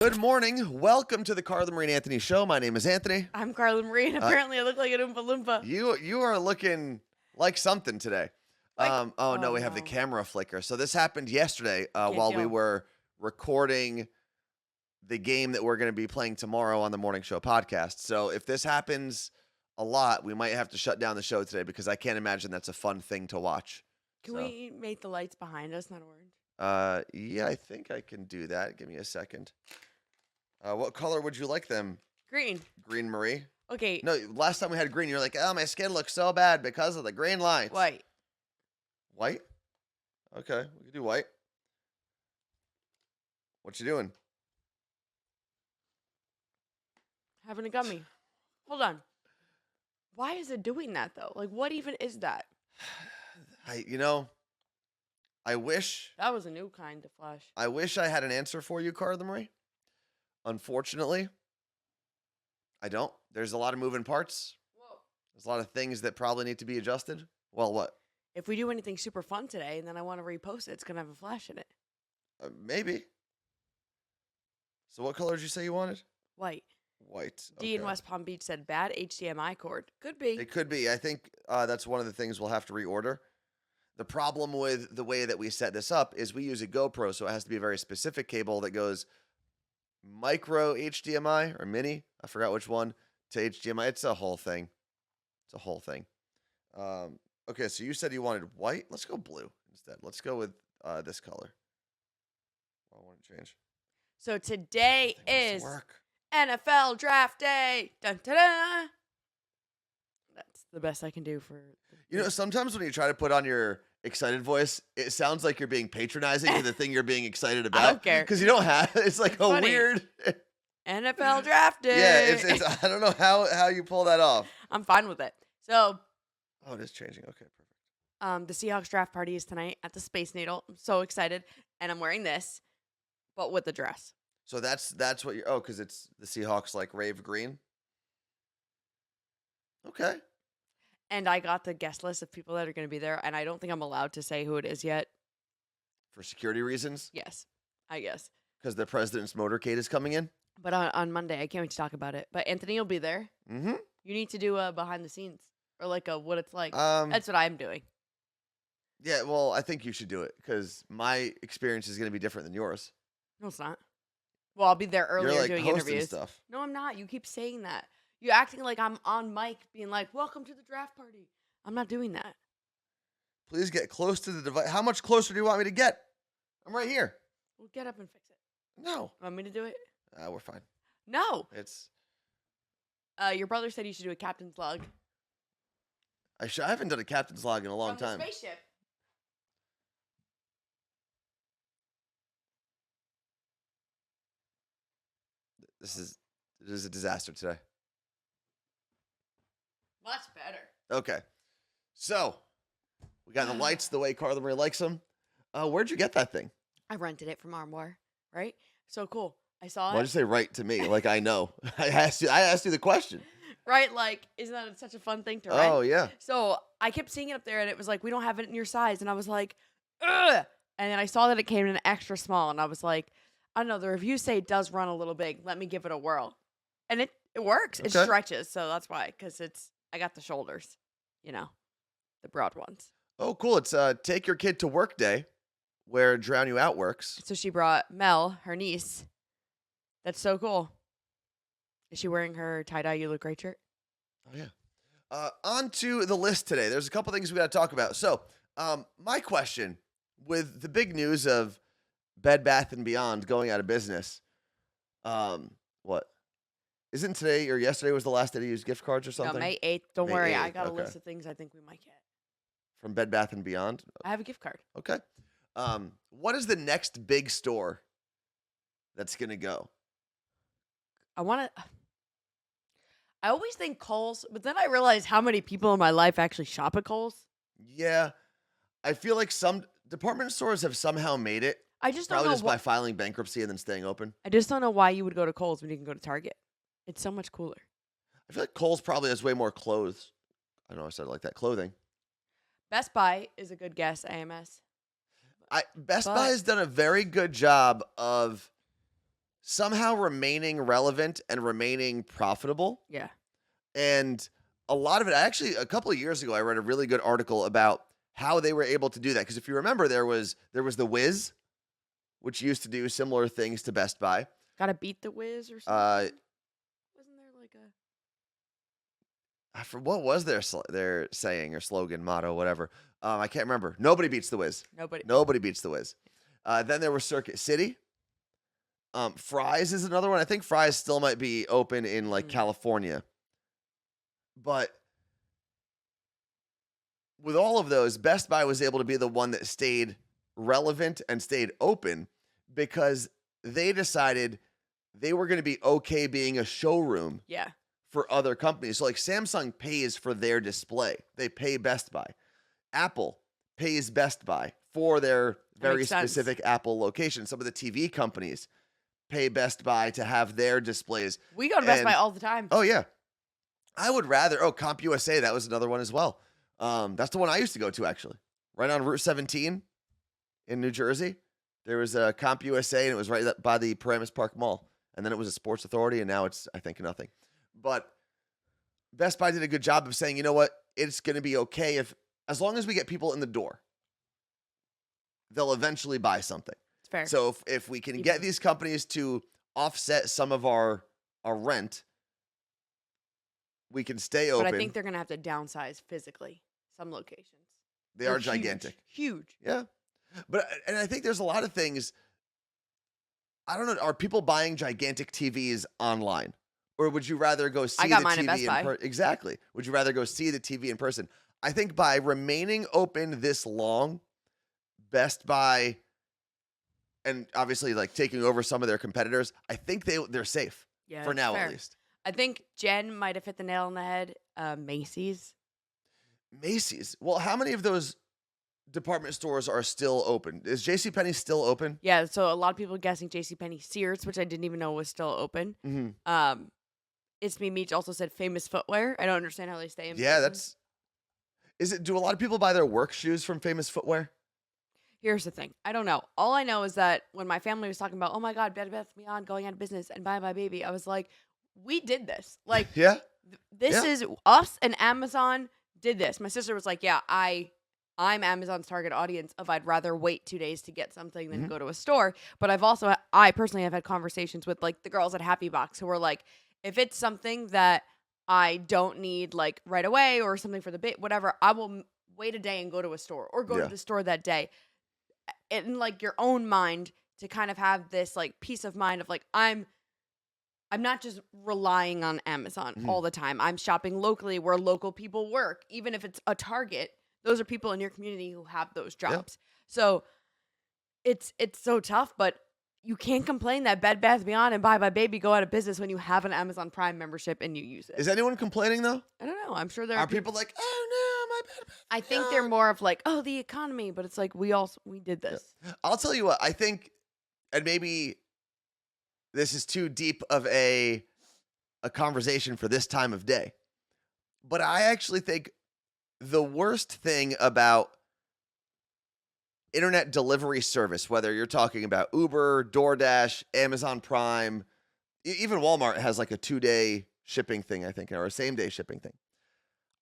Good morning. Welcome to the Carla Marie and Anthony Show. My name is Anthony. I'm Carla Marie, and apparently I look like an Oompa Loompa. You are looking like something today. Like- oh no, we have the no. camera flicker. So this happened yesterday while we tell. were recording the game that we're going to be playing tomorrow on the Morning Show podcast. So if this happens a lot, we might have to shut down the show today because I can't imagine that's a fun thing to watch. Can we make the lights behind us not orange? Yeah, I think I can do that. Give me a second. What color would you like them? Green. Green, Marie? Okay. No, last time we had green, you were like, oh, my skin looks so bad because of the green lights. White. White? Okay, we can do white. What you doing? Having a gummy. Hold on. Why is it doing that, though? Like, what even is that? I wish That was a new kind of flash. I had an answer for you, Carla Marie. Unfortunately, I don't. There's a lot of moving parts. Whoa. There's a lot of things that probably need to be adjusted. Well, what? If we do anything super fun today and then I want to repost it, it's going to have a flash in it. Maybe. So what color did you say you wanted? White. White. D in okay. West Palm Beach said bad HDMI cord. Could be. It could be. I think that's one of the things we'll have to reorder. The problem with the way that we set this up is we use a GoPro, so it has to be a very specific cable that goes micro HDMI or mini, I forgot which one, to HDMI. It's a whole thing. Okay, so you said you wanted white. Let's go blue instead. Let's go with this color. I want to change. So today is Work. NFL Draft Day. Dun, dun, dun. That's the best I can do for. Sometimes when you try to put on your excited voice, it sounds like you're being patronizing to the thing you're being excited about. I don't care. Because you don't have, it's like It's a funny. weird. NFL Draft Day. Yeah, it's I don't know how you pull that off. I'm fine with it. So, Oh, it is changing. Okay, perfect. the Seahawks draft party is tonight at the Space Needle. I'm so excited, and I'm wearing this, but with the dress. So that's what you're. Oh, because it's the Seahawks like rave green. Okay. And I got the guest list of people that are going to be there, and I don't think I'm allowed to say who it is yet. For security reasons, Yes, I guess. because the president's motorcade is coming in. But on Monday, I can't wait to talk about it. But Anthony will be there. Mm-hmm. You need to do a behind the scenes or like a what it's like. Um. That's what I'm doing. Yeah. Well, I think you should do it because my experience is going to be different than yours. No, it's not. Well, I'll be there earlier You're like doing hosting interviews. stuff. No, I'm not. You keep saying that. You're acting like I'm on mic being like, welcome to the draft party. I'm not doing that. Please get close to the device. How much closer do you want me to get? I'm right here. Well, get up and fix it. No. Want me to do it? We're fine. No. It's. Your brother said you should do a captain's log. I haven't done a captain's log in a long From the time. spaceship. It is a disaster today. Much better. Okay. So, we got the lights the way Carla Marie likes them. Where'd you get that thing? I rented it from Armoire, right? So cool. I saw Why'd it. you say right to me? Like I know. I asked you the question. Right? Like, isn't that such a fun thing to rent? Oh, yeah. So I kept seeing it up there, and it was like, we don't have it in your size. And I was like, ugh. And then I saw that it came in an extra small, and I was like, I don't know. The reviews say it does run a little big. Let me give it a whirl. And it works. It Okay. stretches. So that's why. Because I got the shoulders, the broad ones. Oh, cool. It's Take Your Kid to Work Day, where Drown You Out works. So she brought Mel, her niece. That's so cool. Is she wearing her tie-dye You Look Great shirt? Oh, yeah. On to the list today. There's a couple things we got to talk about. So, my question, with the big news of Bed Bath & Beyond going out of business, what? Isn't today or yesterday was the last day to use gift cards or something? No, May 8th. Don't May worry. I 8th, got a okay. list of things I think we might get. From Bed Bath & Beyond? I have a gift card. Okay. What is the next big store that's going to go? I always think Kohl's, but then I realize how many people in my life actually shop at Kohl's. Yeah. I feel like some department stores have somehow made it. I just don't Probably know. just by filing bankruptcy and then staying open. I just don't know why you would go to Kohl's when you can go to Target. It's so much cooler. I feel like Kohl's probably has way more clothes. I don't know. I said it like that. Clothing. Best Buy is a good guess. AMS. Best But- Buy has done a very good job of somehow remaining relevant and remaining profitable. Yeah. And a lot of it, actually, a couple of years ago, I read a really good article about how they were able to do that. Because if you remember, there was the Wiz, which used to do similar things to Best Buy. Gotta beat the Wiz or Uh, something. Wasn't there like a what was their saying or slogan, motto, whatever? I can't remember. Nobody beats the Wiz. nobody? Nobody beats the Wiz. Then there was Circuit City. Fry's is another one. I think Fry's still might be open in like California. But with all of those, Best Buy was able to be the one that stayed relevant and stayed open because they decided they were going to be okay being a showroom Yeah. for other companies. So like Samsung pays for their display. They pay Best Buy. Apple pays Best Buy for their very makes sense. specific Apple location. Some of the TV companies pay Best Buy to have their displays. We go to Best And- Buy all the time. Oh, yeah. I would rather, CompUSA, that was another one as well. That's the one I used to go to, actually. Right on Route 17 in New Jersey. There was a CompUSA, and it was right by the Paramus Park Mall. And then it was a Sports Authority, and now it's, I think, nothing. But Best Buy did a good job of saying, you know what? It's going to be okay as long as we get people in the door, they'll eventually buy something. It's fair. So if we can get these companies to offset some of our rent, we can stay open. But I think they're gonna have to downsize physically some locations. They are Huge, gigantic. Huge. Yeah. But I think there's a lot of things. I don't know. Are people buying gigantic TVs online? Or would you rather go see got the mine at TV Best in Buy. person? Exactly. Would you rather go see the TV in person? I think by remaining open this long, Best Buy, and obviously like taking over some of their competitors, I think they're safe Yeah. for it's now fair. at least. I think Jen might have hit the nail on the head. Macy's. Macy's. Well, how many of those department stores are still open? Is JCPenney still open? Yeah, so a lot of people guessing JCPenney. Sears, which I didn't even know was still open. Mm-hmm. It's Me Meech also said Famous Footwear. I don't understand how they stay in Yeah, business. do a lot of people buy their work shoes from Famous Footwear? Here's the thing. I don't know. All I know is that when my family was talking about, oh my God, Bed Bath & Beyond going out of business and Bye Bye Baby, I was like, we did this. Like, Yeah. this Yeah. is us and Amazon did this. My sister was like, yeah, I'm Amazon's target audience of I'd rather wait 2 days to get something than Mhm. go to a store. But I personally have had conversations with like the girls at Happy Box who were like, if it's something that I don't need like right away or something for the bit, whatever, I will wait a day and go to a store or go Yeah. to the store that day. In like your own mind to kind of have this like peace of mind of like, I'm not just relying on Amazon Mhm. all the time. I'm shopping locally where local people work. Even if it's a Target, those are people in your community who have those Yeah. jobs. So it's so tough, but you can't complain that Bed Bath & Beyond and Bye Bye Baby go out of business when you have an Amazon Prime membership and you use it. Is anyone complaining though? I don't know. I'm sure there Are people like, oh no, my bad. I think they're more of like, oh, the economy, but it's like we did this. I'll tell you what, I think, and maybe this is too deep of a conversation for this time of day, but I actually think the worst thing about internet delivery service, whether you're talking about Uber, DoorDash, Amazon Prime, even Walmart has like a 2-day shipping thing, I think, or a same-day shipping thing.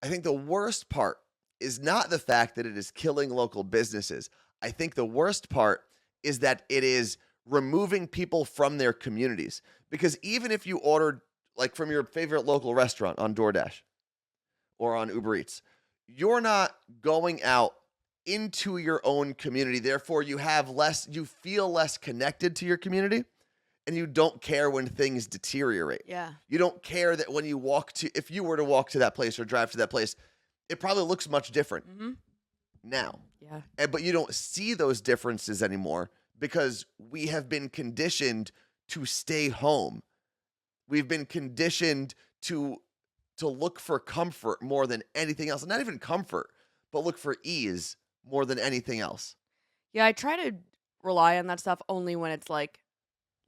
I think the worst part is not the fact that it is killing local businesses. I think the worst part is that it is removing people from their communities. Because even if you ordered like from your favorite local restaurant on DoorDash or on Uber Eats, you're not going out into your own community. Therefore, you feel less connected to your community, and you don't care when things deteriorate. Yeah. You don't care that when if you were to walk to that place or drive to that place, it probably looks much different Mm-hmm. now. Yeah. But you don't see those differences anymore because we have been conditioned to stay home. We've been conditioned to look for comfort more than anything else. And not even comfort, but look for ease more than anything else. Yeah, I try to rely on that stuff only when it's like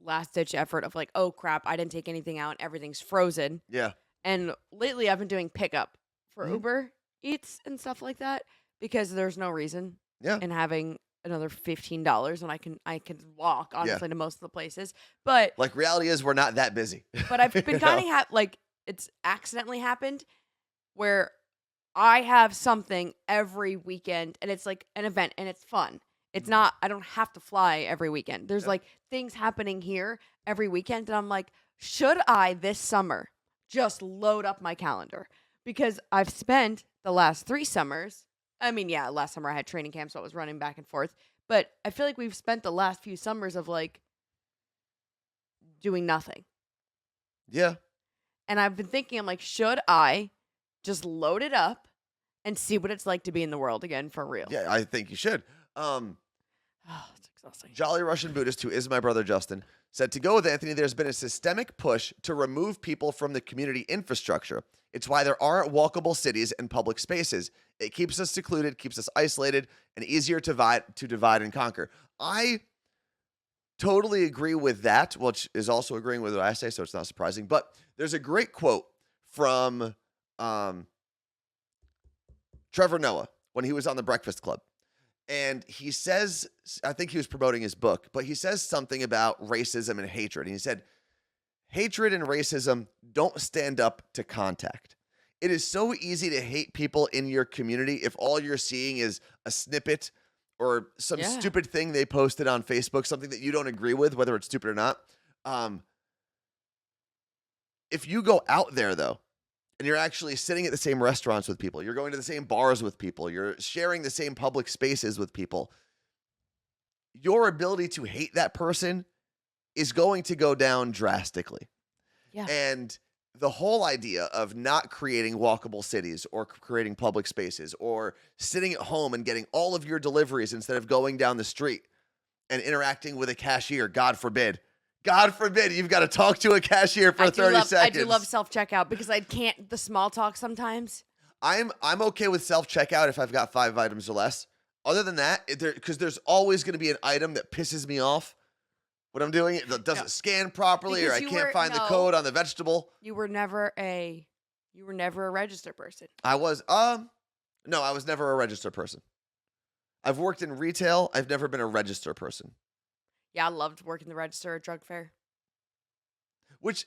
last ditch effort of like, oh crap, I didn't take anything out, everything's frozen. Yeah. And lately I've been doing pickup for Mhm. Uber Eats and stuff like that because there's no reason Yeah. in having another $15 and I can walk Yeah. honestly to most of the places. But Like, reality is we're not that busy. I've been You kind know? of like it's accidentally happened where I have something every weekend and it's like an event and it's fun. It's not, I don't have to fly every weekend. There's Yeah. like things happening here every weekend. And I'm like, should I this summer just load up my calendar? Because I've spent the last 3 summers. I mean, yeah, last summer I had training camp, so I was running back and forth. But I feel like we've spent the last few summers of like doing nothing. Yeah. And I've been thinking, I'm like, should I just load it up and see what it's like to be in the world again for real? Yeah, I think you should. Oh, it's exhausting. Jolly Russian Buddhist, who is my brother Justin, said to go with Anthony, there's been a systemic push to remove people from the community infrastructure. It's why there aren't walkable cities and public spaces. It keeps us secluded, keeps us isolated, and easier to divide and conquer. I totally agree with that, which is also agreeing with what I say, so it's not surprising. But there's a great quote from Trevor Noah when he was on the Breakfast Club. And he says, I think he was promoting his book, but he says something about racism and hatred. And he said, hatred and racism don't stand up to contact. It is so easy to hate people in your community if all you're seeing is a snippet or some stupid thing they posted on Facebook, something that you don't agree with, whether it's stupid or not. If you go out there, though, and you're actually sitting at the same restaurants with people, you're going to the same bars with people, you're sharing the same public spaces with people, your ability to hate that person is going to go down drastically. Yeah. And the whole idea of not creating walkable cities or creating public spaces or sitting at home and getting all of your deliveries instead of going down the street and interacting with a cashier, God forbid, you've got to talk to a cashier for 30 seconds. I do love self-checkout because I can't, the small talk sometimes. I'm okay with self-checkout if I've got 5 items or less. Other than that, because there's always going to be an item that pisses me off when I'm doing it. That doesn't scan properly, Because or I can't find the code on the vegetable. You were never a register person. I was never a register person. I've worked in retail. I've never been a register person. Yeah, I loved working the register at drug fair. Which,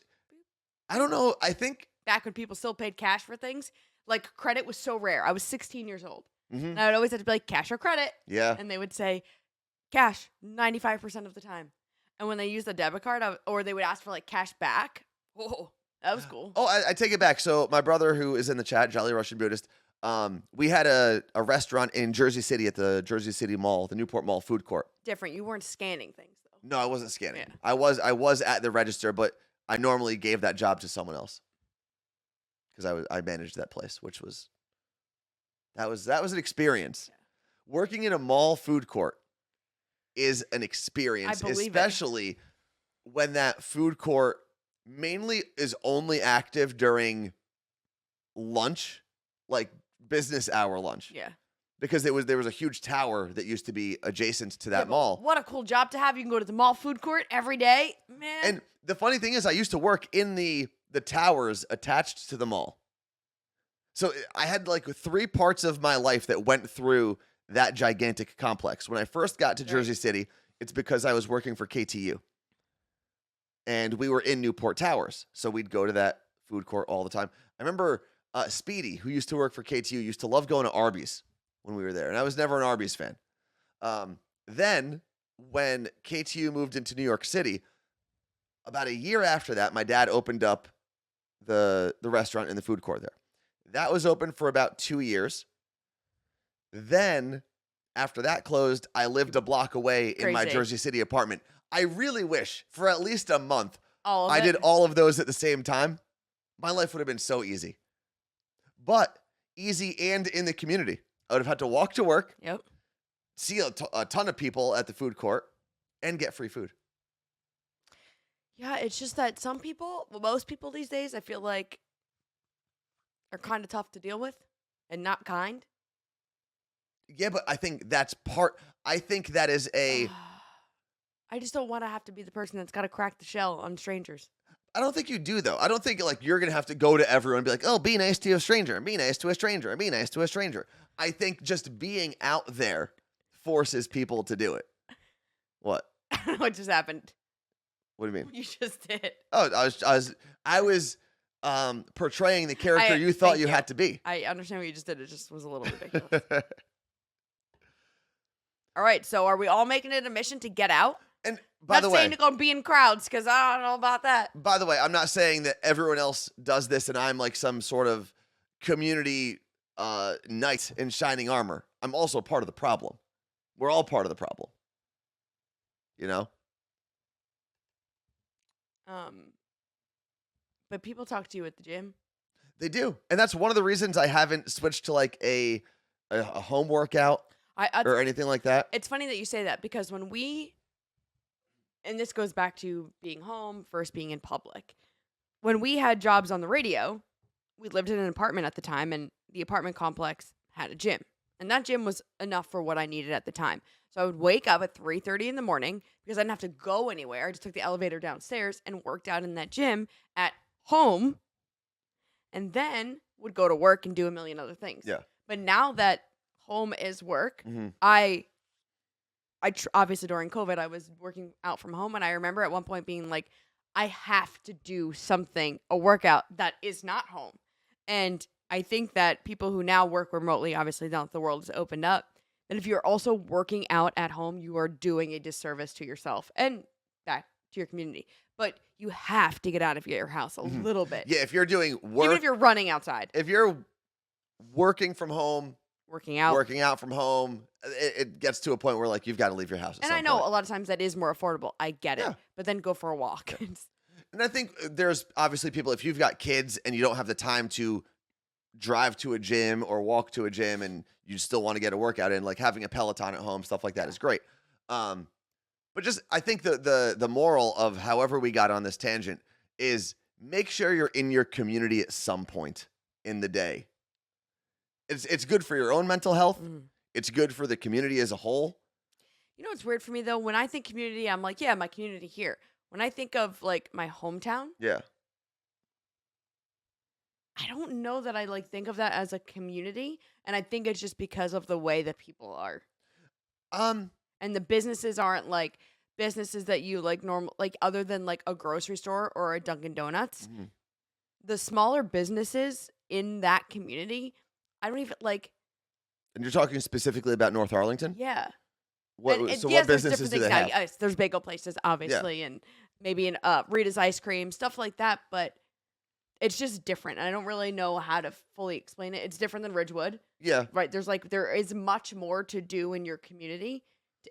I don't know, I think... Back when people still paid cash for things, like credit was so rare. I was 16 years old. Mm-hmm. And I would always have to be like, cash or credit? Yeah. And they would say, cash, 95% of the time. And when they used the debit card, or they would ask for like cash back, oh, that was cool. Oh, I take it back. So my brother, who is in the chat, Jolly Russian Buddhist, we had a restaurant in Jersey City at the Jersey City Mall, the Newport Mall food court. Different. You weren't scanning things, though. No, I wasn't scanning. Yeah. I was at the register, but I normally gave that job to someone else because I managed that place, which was that was an experience. Yeah. Working in a mall food court is an experience, especially when that food court mainly is only active during lunch, like business hour lunch. Yeah. Because there was a huge tower that used to be adjacent to that mall. What a cool job to have. You can go to the mall food court every day, man. And the funny thing is I used to work in the towers attached to the mall. So I had like 3 parts of my life that went through that gigantic complex. When I first got to Jersey City, it's because I was working for KTU. And we were in Newport Towers. So we'd go to that food court all the time. I remember Speedy, who used to work for KTU, used to love going to Arby's when we were there. And I was never an Arby's fan. Then when KTU moved into New York City, about a year after that, my dad opened up the restaurant and the food court there. That was open for about 2 years. Then, after that closed, I lived a block away in my Jersey City apartment. I really wish, for at least a month, I did all of those at the same time. My life would have been so easy. But easy and in the community. I would have had to walk to work, see a ton of people at the food court, and get free food. Yeah, it's just that some people, most people these days, I feel like, are kind of tough to deal with and not kind. Yeah, but I think that's I think that is a... I just don't want to have to be the person that's got to crack the shell on strangers. I don't think you do, though. I don't think like you're going to have to go to everyone and be like, oh, be nice to a stranger, and be nice to a stranger, and be nice to a stranger. I think just being out there forces people to do it. What? I don't know what just happened. What do you mean? You just did. Oh, I was portraying the character you thought you had to be. I understand what you just did. It just was a little ridiculous. All right, so are we all making it a mission to get out? And by the way, not saying to go be in crowds because I don't know about that. By the way, I'm not saying that everyone else does this and I'm like some sort of community knight in shining armor. I'm also part of the problem. We're all part of the problem. You know? But people talk to you at the gym. They do. And that's one of the reasons I haven't switched to like a home workout or anything like that. It's funny that you say that because when and this goes back to being home versus being in public. When we had jobs on the radio, we lived in an apartment at the time, and the apartment complex had a gym. And that gym was enough for what I needed at the time. So I would wake up at 3:30 in the morning because I didn't have to go anywhere. I just took the elevator downstairs and worked out in that gym at home, and then would go to work and do a million other things. Yeah. But now that home is work, Mm-hmm. Obviously during COVID, I was working out from home, and I remember at one point being like, I have to do something, a workout that is not home. And I think that people who now work remotely, obviously now that the world has opened up, that if you're also working out at home, you are doing a disservice to yourself and back to your community. But you have to get out of your house a little bit. Yeah, if you're doing work. Even if you're running outside. If you're working from home. Working out from home, it gets to a point where like you've got to leave your house. And I know a lot of times that is more affordable. I get it. But then go for a walk. Yeah. And I think there's obviously people, if you've got kids and you don't have the time to drive to a gym or walk to a gym and you still want to get a workout in, like having a Peloton at home, stuff like that is great. But just I think the moral of however we got on this tangent is make sure you're in your community at some point in the day. It's good for your own mental health. It's good for the community as a whole. You know what's weird for me though? When I think community, I'm like, yeah, my community here. When I think of like my hometown, yeah, I don't know that I like think of that as a community, and I think it's just because of the way that people are. And the businesses aren't like businesses that you like normal, like other than like a grocery store or a Dunkin' Donuts. Mm-hmm. The smaller businesses in that community, I don't even like. And you're talking specifically about North Arlington? Yeah. What businesses do they have? There's bagel places, obviously, and maybe Rita's ice cream, stuff like that. But it's just different. And I don't really know how to fully explain it. It's different than Ridgewood. Yeah. Right. There is much more to do in your community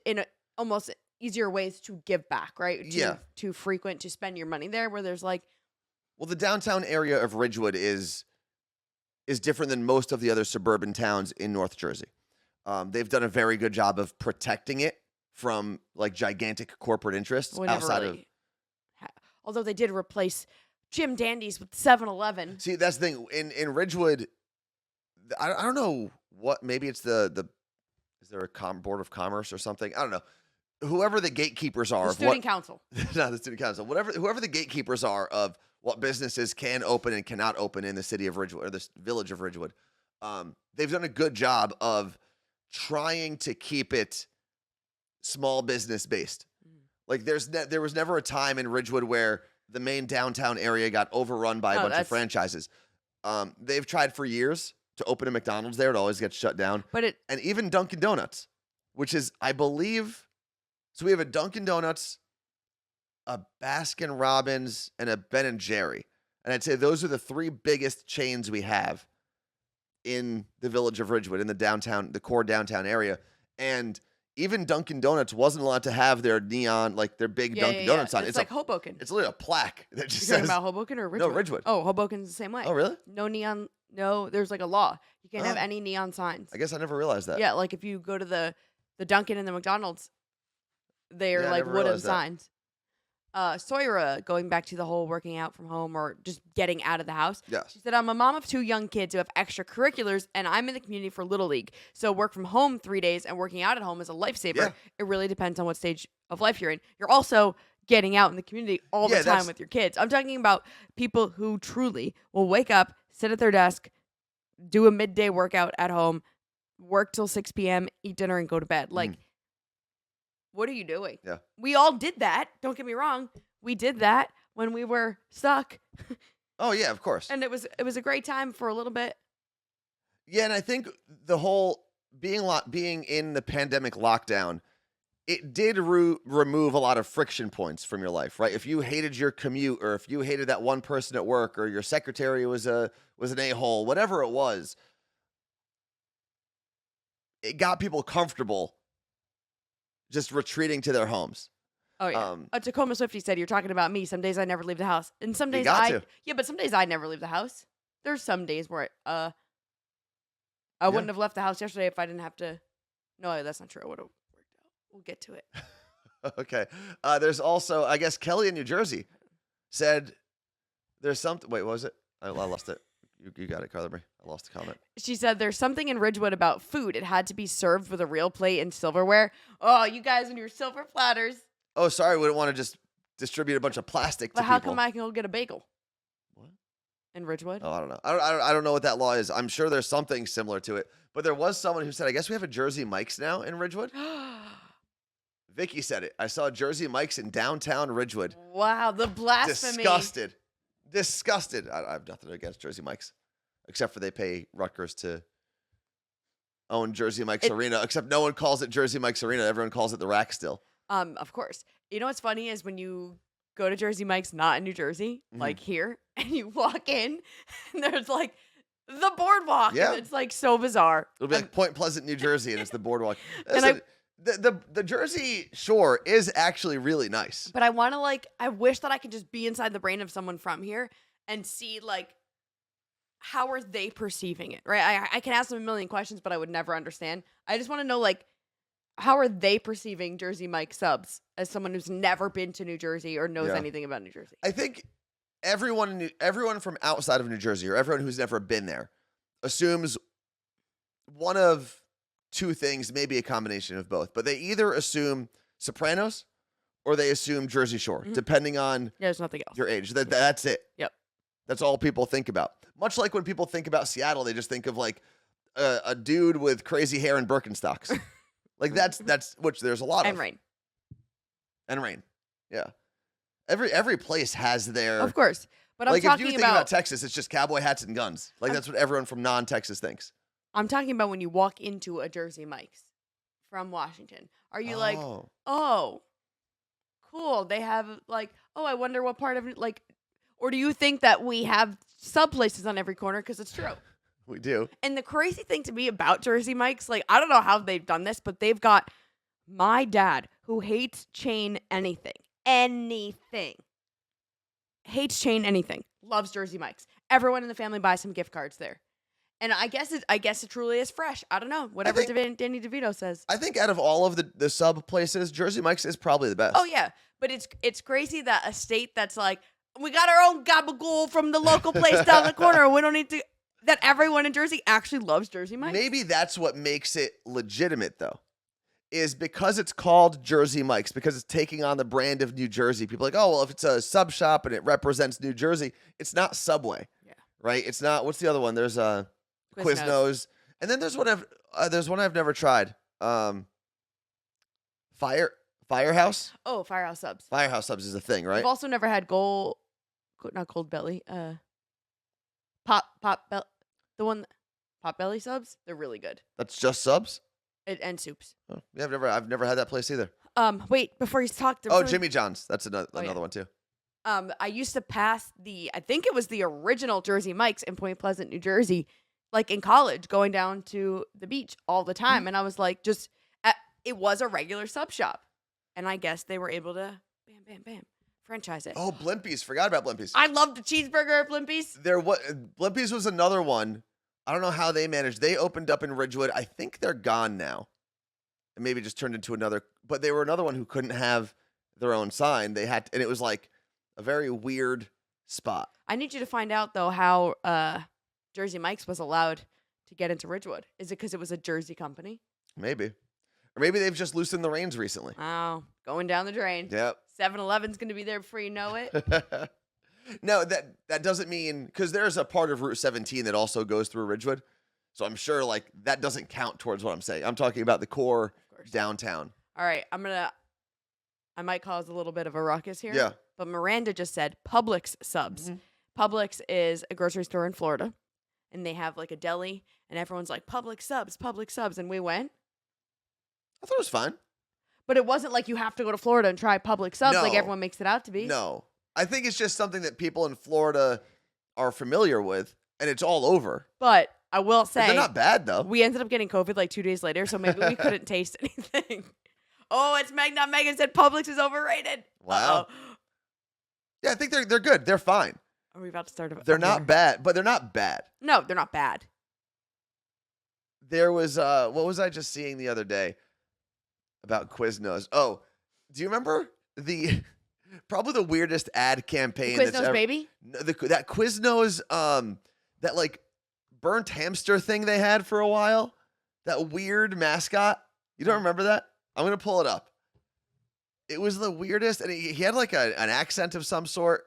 in almost easier ways to give back, right? To frequent, to spend your money there, where there's like. Well, the downtown area of Ridgewood is different than most of the other suburban towns in North Jersey. They've done a very good job of protecting it from like gigantic corporate interests outside of. Although they did replace Jim Dandy's with 7-Eleven. See, that's the thing in Ridgewood. I don't know what. Maybe it's the. Is there a board of commerce or something? I don't know. Whoever the gatekeepers are, the student council. No, the student council. Whoever the gatekeepers are of what businesses can open and cannot open in the city of Ridgewood or the village of Ridgewood. They've done a good job of trying to keep it small business based. Like there was never a time in Ridgewood where the main downtown area got overrun by a bunch of franchises. They've tried for years to open a McDonald's there. It always gets shut down. And even Dunkin' Donuts, which is, I believe, so we have a Dunkin' Donuts, a Baskin Robbins, and a Ben & Jerry. And I'd say those are the three biggest chains we have in the village of Ridgewood, in the core downtown area. And even Dunkin' Donuts wasn't allowed to have their neon, like their big Dunkin' Donuts sign. It's like Hoboken. It's literally a plaque that just You're says. talking about Hoboken or Ridgewood? No, Ridgewood. Oh, Hoboken's the same way. Oh, really? No neon. No, there's like a law. You can't have any neon signs. I guess I never realized that. Yeah, like if you go to the Dunkin' and the McDonald's, they're like wooden signs. Soyra, going back to the whole working out from home or just getting out of the house. Yes. She said, I'm a mom of 2 young kids who have extracurriculars, and I'm in the community for Little League. So work from home 3 days and working out at home is a lifesaver. Yeah. It really depends on what stage of life you're in. You're also getting out in the community all the time with your kids. I'm talking about people who truly will wake up, sit at their desk, do a midday workout at home, work till 6 p.m., eat dinner, and go to bed. Like, what are you doing? Yeah. We all did that. Don't get me wrong. We did that when we were stuck. Oh, yeah, of course. And it was a great time for a little bit. Yeah, and I think the whole being in the pandemic lockdown, it did remove a lot of friction points from your life, right? If you hated your commute, or if you hated that one person at work, or your secretary was an a-hole, whatever it was, it got people comfortable just retreating to their homes. Oh yeah. Tacoma Swifty said, "You're talking about me. Some days I never leave the house, and some days but some days I never leave the house. There's some days where I wouldn't have left the house yesterday if I didn't have to. No, that's not true. I would have worked out. We'll get to it. Okay. There's also, I guess, Kelly in New Jersey said there's something. Wait, what was it? I lost it. You got it, Carla Marie. I lost the comment. She said there's something in Ridgewood about food. It had to be served with a real plate and silverware. Oh, you guys and your silver platters. Oh, sorry. We didn't want to just distribute a bunch of plastic to But how people. come I can go get a bagel? What? In Ridgewood? Oh, I don't know. I don't know what that law is. I'm sure there's something similar to it. But there was someone who said, I guess we have a Jersey Mike's now in Ridgewood. Vicky said it. I saw Jersey Mike's in downtown Ridgewood. Wow, the blasphemy. Disgusted. I have nothing against Jersey Mike's, except for they pay Rutgers to own Jersey Mike's Arena, except no one calls it Jersey Mike's Arena. Everyone calls it the Rack still. Of course. You know what's funny is when you go to Jersey Mike's, not in New Jersey, like here, and you walk in, and there's like the boardwalk. Yeah. And it's like so bizarre. It'll be like Point Pleasant, New Jersey, and it's the boardwalk. And the Jersey Shore is actually really nice. But I want to I wish that I could just be inside the brain of someone from here and see how are they perceiving it, right? I can ask them a million questions, but I would never understand. I just want to know how are they perceiving Jersey Mike subs as someone who's never been to New Jersey or knows anything about New Jersey? I think everyone from outside of New Jersey, or everyone who's never been there, assumes one of two things, maybe a combination of both. But they either assume Sopranos or they assume Jersey Shore, depending on there's nothing else. Your age. That's it. Yep. That's all people think about. Much like when people think about Seattle, they just think of a dude with crazy hair and Birkenstocks. That's which there's a lot of. And rain. Yeah. Every place has their. Of course. But I'm talking about. If you think about Texas, it's just cowboy hats and guns. That's what everyone from non-Texas thinks. I'm talking about when you walk into a Jersey Mike's from Washington. Are you oh, cool. They have I wonder what part of it, or do you think that we have sub places on every corner? Because it's true. We do. And the crazy thing to me about Jersey Mike's, I don't know how they've done this, but they've got my dad, who hates chain anything, hates chain anything, loves Jersey Mike's. Everyone in the family buys some gift cards there. And I guess it truly is fresh. I don't know. Whatever Danny DeVito says. I think out of all of the sub places, Jersey Mike's is probably the best. Oh, yeah. But it's crazy that a state that's we got our own gabagool from the local place down the corner. We don't need to... That everyone in Jersey actually loves Jersey Mike's. Maybe that's what makes it legitimate, though, is because it's called Jersey Mike's, because it's taking on the brand of New Jersey. People are like, oh, well, if it's a sub shop and it represents New Jersey, it's not Subway. Yeah. Right? It's not, what's the other one? There's Quiznos. And then there's one I've never tried. Firehouse? Oh, Firehouse subs. Firehouse subs is a thing, right? I've also never had not Cold Belly. Potbelly subs. They're really good. That's just subs? And soups. Oh, yeah, I've never had that place either. Wait, before you talk. Jimmy John's. That's another one too. I used to pass I think it was the original Jersey Mike's in Point Pleasant, New Jersey, in college, going down to the beach all the time. And I was it was a regular sub shop. And I guess they were able to bam, franchise it. Oh, Blimpies. Forgot about Blimpies. I love the cheeseburger at Blimpies. Blimpies was another one. I don't know how they managed. They opened up in Ridgewood. I think they're gone now. And maybe just turned into another. But they were another one who couldn't have their own sign. They had, and it was a very weird spot. I need you to find out, though, how Jersey Mike's was allowed to get into Ridgewood. Is it because it was a Jersey company? Maybe. Or maybe they've just loosened the reins recently. Oh, going down the drain. Yep. 7-Eleven's going to be there before you know it. No, that doesn't mean, because there's a part of Route 17 that also goes through Ridgewood. So I'm sure like that doesn't count towards what I'm saying. I'm talking about the core downtown. All right, I might cause a little bit of a ruckus here. Yeah. But Miranda just said Publix subs. Publix is a grocery store in Florida, and they have like a deli, and everyone's like, Publix subs. And we went. I thought it was fine. But it wasn't like you have to go to Florida and try Publix subs like everyone makes it out to be. No. I think it's just something that people in Florida are familiar with, and it's all over. But I will say. But they're not bad, though. We ended up getting COVID like 2 days later, so maybe we couldn't taste anything. Oh, it's Meg, not Megan said Publix is overrated. Wow. Uh-oh. Yeah, I think they're good. They're fine. Are we about to start? They're not bad, but they're not bad. No, they're not bad. There was what was I just seeing the other day about Quiznos? Oh, do you remember probably the weirdest ad campaign? Quiznos baby? That Quiznos that like burnt hamster thing they had for a while. That weird mascot. You don't remember that? I'm gonna pull it up. It was the weirdest, and he had like an accent of some sort.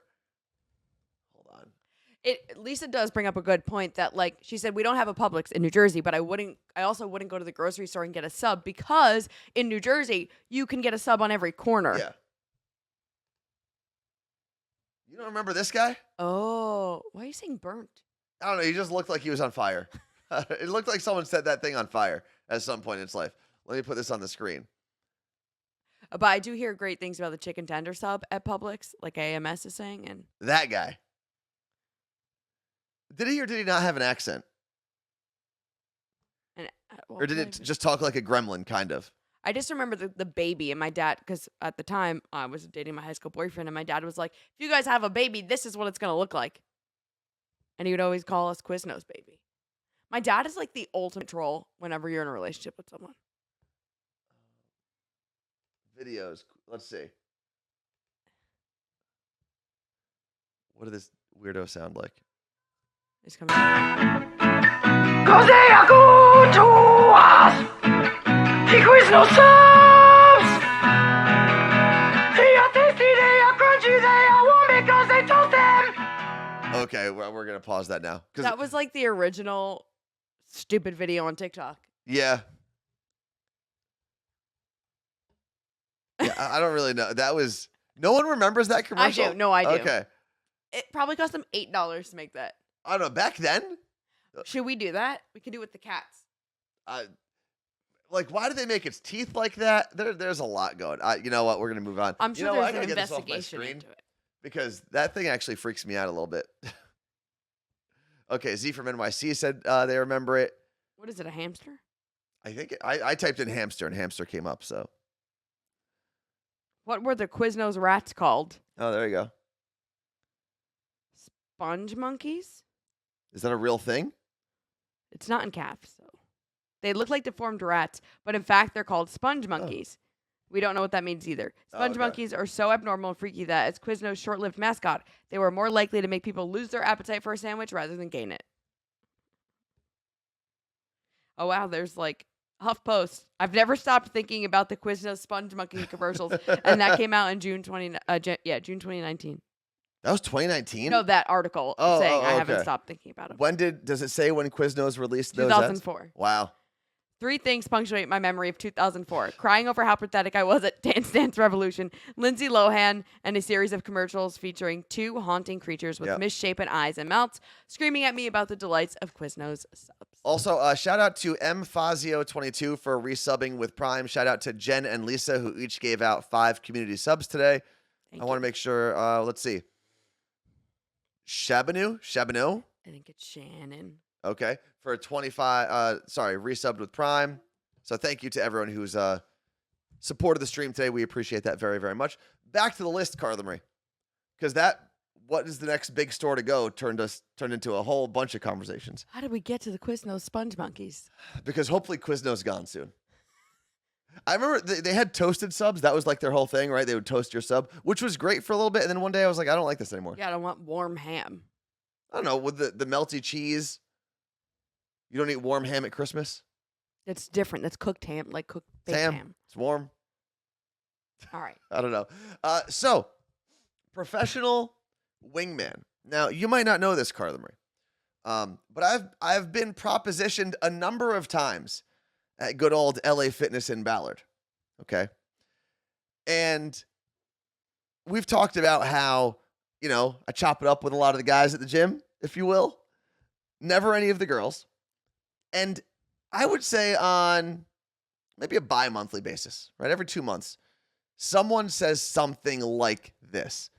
Hold on. Lisa does bring up a good point that, like, she said we don't have a Publix in New Jersey, but I also wouldn't go to the grocery store and get a sub because in New Jersey you can get a sub on every corner. Yeah. You don't remember this guy? Oh, why are you saying burnt? I don't know. He just looked like he was on fire. It looked like someone set that thing on fire at some point in its life. Let me put this on the screen. But I do hear great things about the chicken tender sub at Publix, like AMS is saying. And that guy. Did he or did he not have an accent? Or did it just talk like a gremlin, kind of? I just remember the baby and my dad, because at the time I was dating my high school boyfriend, and my dad was like, if you guys have a baby, this is what it's going to look like. And he would always call us Quiznos baby. My dad is like the ultimate troll whenever you're in a relationship with someone. Videos. Let's see. What does this weirdo sound like? It's coming. 'Cause they are good to us. The Quiznos subs. They are tasty, they are crunchy, they are warm because they toast them. Okay, well, we're going to pause that now. That was like the original stupid video on TikTok. Yeah. Yeah, I don't really know. That was... No one remembers that commercial? I do. No, I do. Okay. It probably cost them $8 to make that. I don't know. Back then? Should we do that? We can do it with the cats. Like, why do they make its teeth like that? There's a lot going. You know what? We're going to move on. I'm sure I there's gotta an get this off my investigation screen into it. because that thing actually freaks me out a little bit. Okay, Z from NYC said they remember it. What is it, a hamster? I think I typed in hamster and hamster came up, so. What were the Quiznos rats called? Oh, there you go. Sponge monkeys? Is that a real thing? It's not in caps, so. They look like deformed rats, but in fact, they're called sponge monkeys. We don't know what that means either. Sponge monkeys are so abnormal and freaky that as Quiznos' short-lived mascot, they were more likely to make people lose their appetite for a sandwich rather than gain it. Oh, wow, there's like HuffPost. I've never stopped thinking about the Quiznos sponge monkey commercials, and that came out in June 2019. That was 2019? No, that article saying I haven't okay. stopped thinking about it. Does it say when Quiznos released those ads? 2004. Wow. 3 things punctuate my memory of 2004. Crying over how pathetic I was at Dance Dance Revolution, Lindsay Lohan, and a series of commercials featuring 2 haunting creatures with misshapen eyes and mouths screaming at me about the delights of Quiznos subs. Also, shout out to mfazio22 for resubbing with Prime. Shout out to Jen and Lisa, who each gave out 5 community subs today. I want to make sure, let's see. Shabanu? I think it's Shannon. Okay. For 25, resubbed with Prime. So thank you to everyone who's supported the stream today. We appreciate that very, very much. Back to the list, Carla Marie. Because what is the next big store to go turned into a whole bunch of conversations. How did we get to the Quiznos sponge monkeys? Because hopefully Quiznos gone soon. I remember they had toasted subs. That was like their whole thing, right? They would toast your sub, which was great for a little bit. And then one day I was like, I don't like this anymore. Yeah, I don't want warm ham. I don't know. With the melty cheese. You don't eat warm ham at Christmas? It's different. That's cooked ham, like cooked baked ham. It's warm. All right. I don't know. So, professional wingman. Now, you might not know this, Carla Marie. But I've been propositioned a number of times at good old LA Fitness in Ballard. Okay. And we've talked about how, I chop it up with a lot of the guys at the gym, if you will. Never any of the girls. And I would say on maybe a bi-monthly basis, right? Every 2 months, someone says something like this.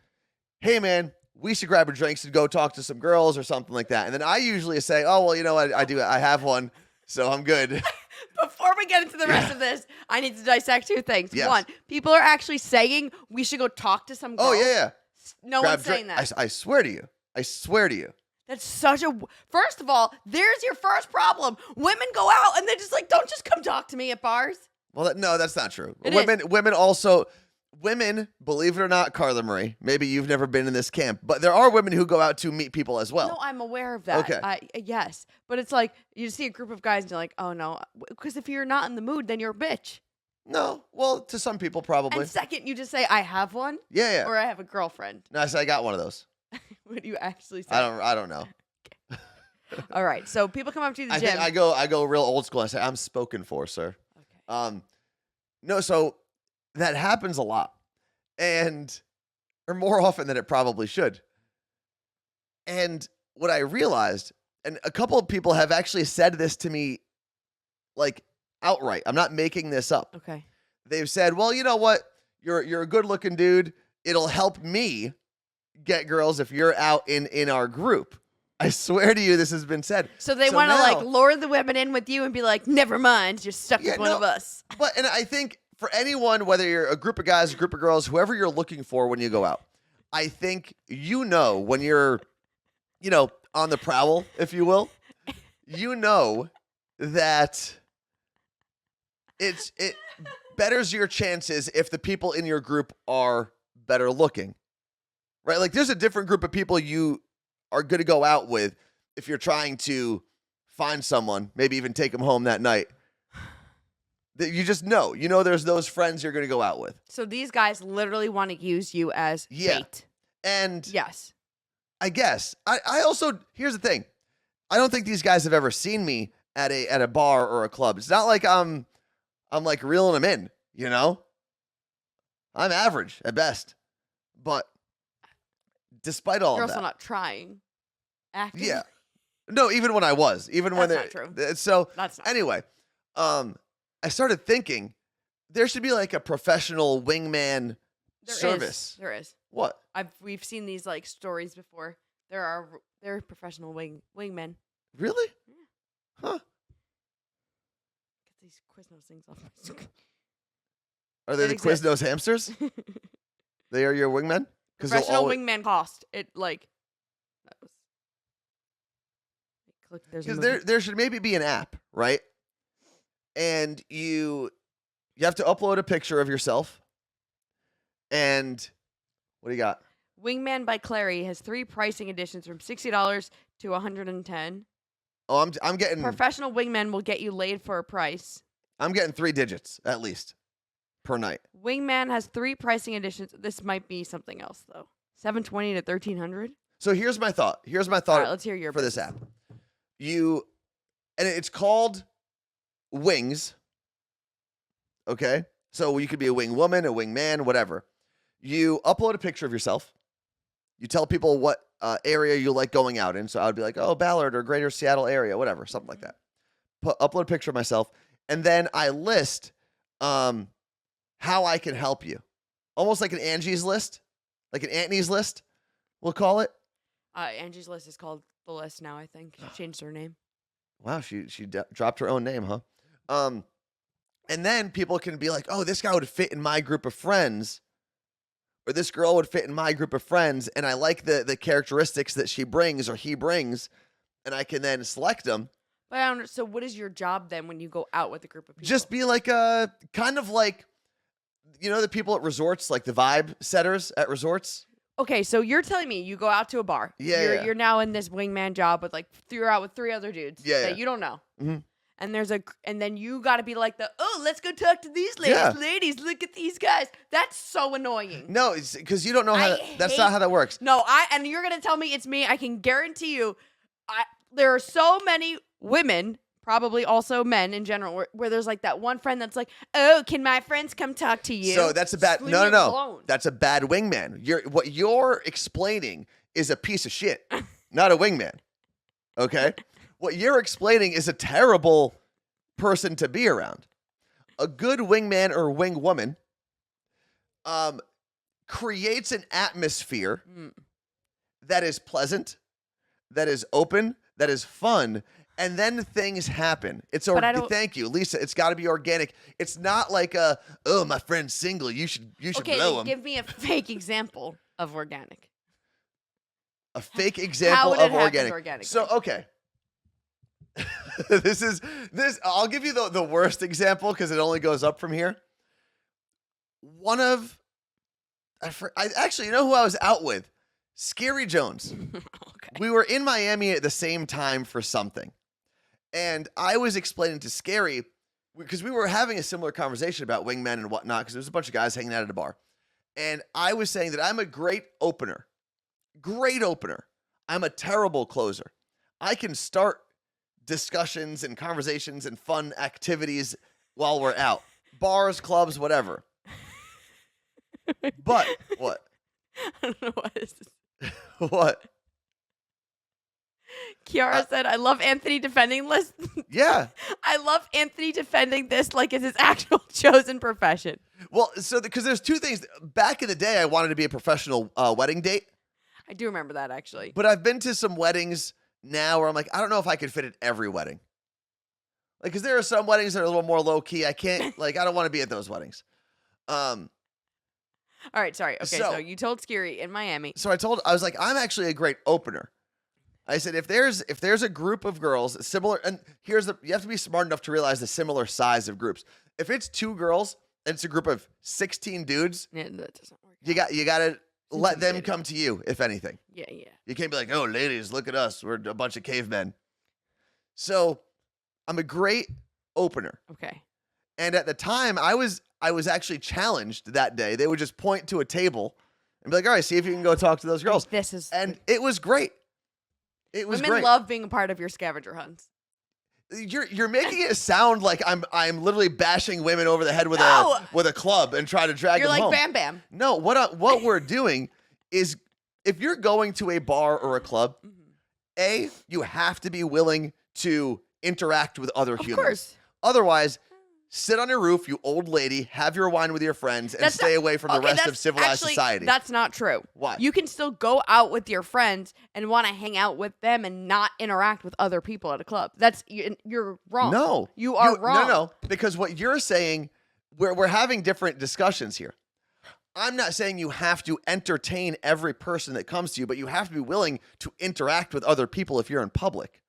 Hey, man, we should grab a drinks and go talk to some girls or something like that. And then I usually say, oh, well, I have one, so I'm good. Before we get into the rest of this, I need to dissect two things. Yes. One, people are actually saying we should go talk to some girls. Oh, yeah. No Grab one's saying that. I swear to you. I swear to you. That's such a... First of all, there's your first problem. Women go out and they're just like, don't just come talk to me at bars. Well, no, that's not true. It Women, believe it or not, Carla Marie, maybe you've never been in this camp, but there are women who go out to meet people as well. No, I'm aware of that. Okay. Yes. But it's like, you see a group of guys and you're like, oh, no. Because if you're not in the mood, then you're a bitch. No. Well, to some people, probably. And second, you just say, I have one. Yeah. Or I have a girlfriend. No, I got one of those. What do you actually say? I don't know. All right. So people come up to the I gym. think I go real old school. I say, I'm spoken for, sir. Okay. No, so that happens a lot. Or more often than it probably should. And what I realized, and a couple of people have actually said this to me, like, outright. I'm not making this up. Okay. They've said, well, you know what? You're a good looking dude. It'll help me get girls if you're out in our group. I swear to you, this has been said. So they want to lure the women in with you and be like, never mind, you're stuck with one of us. And I think for anyone, whether you're a group of guys, a group of girls, whoever you're looking for when you go out, I think when you're, on the prowl, if you will, that it betters your chances if the people in your group are better looking, right? Like there's a different group of people you are going to go out with if you're trying to find someone, maybe even take them home that night. That you just know. There's those friends you're going to go out with. So these guys literally want to use you as bait. And yes. I guess. I also, here's the thing. I don't think these guys have ever seen me at a bar or a club. It's not like I'm like reeling them in, I'm average at best. But despite all You're of that. also not trying. Acting. Yeah. No, even when I was. Even when That's not true. So That's not anyway, I started thinking there should be like a professional wingman service. There is. What? We've seen these like stories before. There are professional wingmen. Really? Yeah. Huh. Get these Quiznos things off my screen. Are they It the exists. Quiznos hamsters? They are your wingmen? Professional wingman cost. It like that was. Click. There's a Because movie. there should maybe be an app, right? And you have to upload a picture of yourself. And what do you got? Wingman by Clary has 3 pricing editions from $60 to $110. Oh, I'm getting Professional wingmen will get you laid for a price. I'm getting 3 digits at least per night. Wingman has 3 pricing editions. This might be something else though. $720 to $1,300. So here's my thought. All right, let's hear your for this app. And it's called Wings. Okay? So you could be a wing woman, a wing man, whatever. You upload a picture of yourself. You tell people what area you like going out in. So I would be like, oh, Ballard or Greater Seattle area, whatever, something like that. Upload a picture of myself. And then I list how I can help you. Almost like an Angie's list, like an Antony's list, we'll call it. Angie's List is called The List now, I think. She changed her name. Wow, she dropped her own name, huh? And then people can be like, oh, this guy would fit in my group of friends, or this girl would fit in my group of friends, and I like the characteristics that she brings or he brings, and I can then select them. But I don't. So what is your job then when you go out with a group of people? Just be like kind of like, the people at resorts, like the vibe setters at resorts. Okay, so you're telling me you go out to a bar. Yeah, You're now in this wingman job with you're out with 3 other dudes that you don't know. Mm-hmm. And then you got to be like let's go talk to these ladies. Yeah. Ladies, look at these guys. That's so annoying. No, it's because you don't know how. That's not how that works. No, and you're gonna tell me it's me. I can guarantee you. there are so many women, probably also men in general, where there's like that one friend that's like, oh, can my friends come talk to you? So that's a bad. Just leave No, me no, no. alone. That's a bad wingman. What you're explaining is a piece of shit, not a wingman. Okay. What you're explaining is a terrible person to be around. A good wingman or wingwoman creates an atmosphere that is pleasant, that is open, that is fun, and then things happen. Thank you, Lisa. It's got to be organic. It's not like oh, my friend's single. You should blow him. Give me a fake example of organic. A fake example How would of it happen organic. organically? So okay. this. I'll give you the worst example because it only goes up from here. I actually, you know who I was out with? Scary Jones. Okay. We were in Miami at the same time for something. And I was explaining to Scary, because we were having a similar conversation about wingmen and whatnot, because there was a bunch of guys hanging out at a bar. And I was saying that I'm a great opener. Great opener. I'm a terrible closer. I can start discussions and conversations and fun activities while we're out. Bars, clubs, whatever. But what? I don't know what is this. What? Kiara said, I love Anthony defending this. Yeah. I love Anthony defending this like it's his actual chosen profession. Well, so because there's two things. Back in the day, I wanted to be a professional wedding date. I do remember that, actually. But I've been to some weddings now where I'm like, I don't know if I could fit at every wedding. Like, because there are some weddings that are a little more low key. I can't, I don't want to be at those weddings. All right, sorry. Okay, So- so you told Scary in Miami. So I was like, I'm actually a great opener. I said, if there's a group of girls similar, and you have to be smart enough to realize the similar size of groups. If it's 2 girls and it's a group of 16 dudes, Yeah, that doesn't work. you got to let them intimidating. come to you, if anything. Yeah. You can't be like, oh, ladies, look at us. We're a bunch of cavemen. So I'm a great opener. Okay. And at the time, I was actually challenged that day. They would just point to a table and be like, all right, see if you can go talk to those girls. This is And it was great. It was women great. love being a part of your scavenger hunts. You're making it sound like I'm literally bashing women over the head with No! a club and trying to drag You're them like home. Bam Bam. No, what we're doing is if you're going to a bar or a club, A, you have to be willing to interact with other Of humans. course. Otherwise, sit on your roof, you old lady, have your wine with your friends, and stay away from the rest of civilized society. That's not true. Why? You can still go out with your friends and want to hang out with them and not interact with other people at a club. You're wrong. No. You are wrong. No, because what you're saying, we're having different discussions here. I'm not saying you have to entertain every person that comes to you, but you have to be willing to interact with other people if you're in public.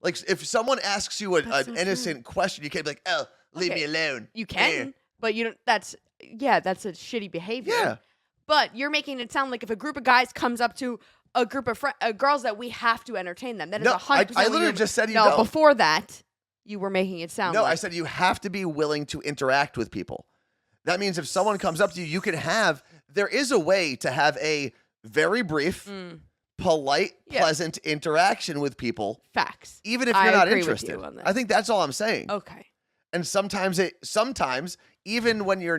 Like, if someone asks you an so innocent question, you can't be like, oh, leave me alone. You can, but you don't. That's a shitty behavior. Yeah. But you're making it sound like if a group of guys comes up to a group of girls that we have to entertain them. That is No, 100%. I literally just said you no. don't. Before that, you were making it sound. No, like, I said you have to be willing to interact with people. That means if someone comes up to you, there is a way to have a very brief, polite, pleasant interaction with people. Facts. Even if I you're not agree with interested. you on this. I think that's all I'm saying. Okay. And sometimes even when you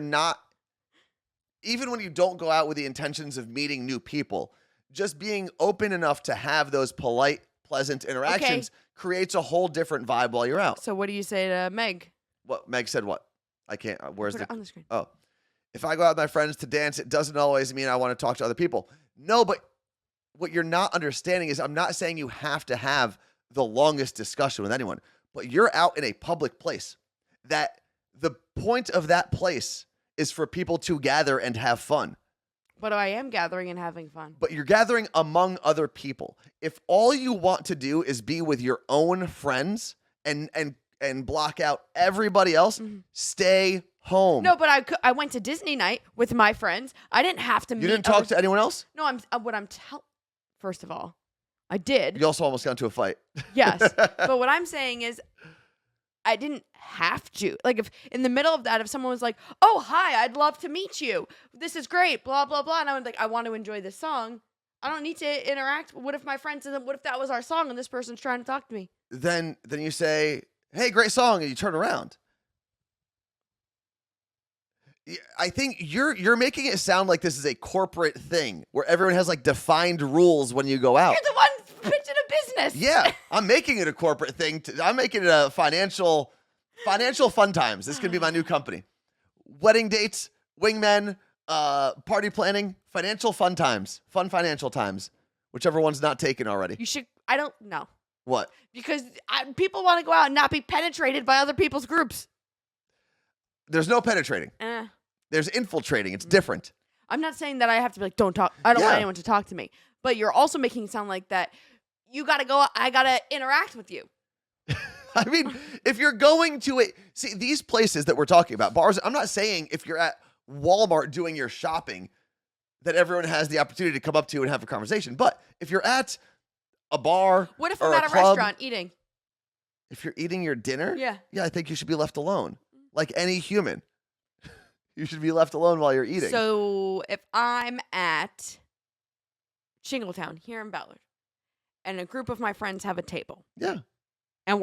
don't go out with the intentions of meeting new people, just being open enough to have those polite, pleasant interactions creates a whole different vibe while you're out. So what do you say to Meg? What Meg said? What? I can't. Where's Put it on the screen. Oh, if I go out with my friends to dance, it doesn't always mean I want to talk to other people. No, but what you're not understanding is I'm not saying you have to have the longest discussion with anyone, but you're out in a public place. That the point of that place is for people to gather and have fun. But I am gathering and having fun. But you're gathering among other people. If all you want to do is be with your own friends and block out everybody else, stay home. No, but I went to Disney night with my friends. I didn't have to meet. You didn't talk to anyone else? No, first of all, I did. You also almost got into a fight. Yes. But what I'm saying is I didn't have to. Like, if in the middle of that, if someone was like, oh, hi, I'd love to meet you. This is great, blah, blah, blah. And I was like, I want to enjoy this song. I don't need to interact. What if my friend says, what if that was our song and this person's trying to talk to me? Then you say, hey, great song, and you turn around. I think you're making it sound like this is a corporate thing where everyone has like defined rules when you go out. You're the one pitching a business. Yeah, I'm making it a corporate thing. I'm making it a financial fun times. This could be my new company. Wedding dates, wingmen, party planning, financial fun times, fun financial times, whichever one's not taken already. You should. I don't know. What? Because people want to go out and not be penetrated by other people's groups. There's no penetrating. There's infiltrating. It's different. I'm not saying that I have to be like, don't talk. I don't want Yeah. anyone to talk to me. But you're also making it sound like that you got to go, I got to interact with you. I mean, if you're going to see these places that we're talking about, bars, I'm not saying if you're at Walmart doing your shopping that everyone has the opportunity to come up to you and have a conversation. But if you're at a bar, What if or I'm at a club, restaurant eating? if you're eating your dinner, Yeah. I think you should be left alone. Like any human. You should be left alone while you're eating. So if I'm at Shingletown here in Ballard and a group of my friends have a table yeah. and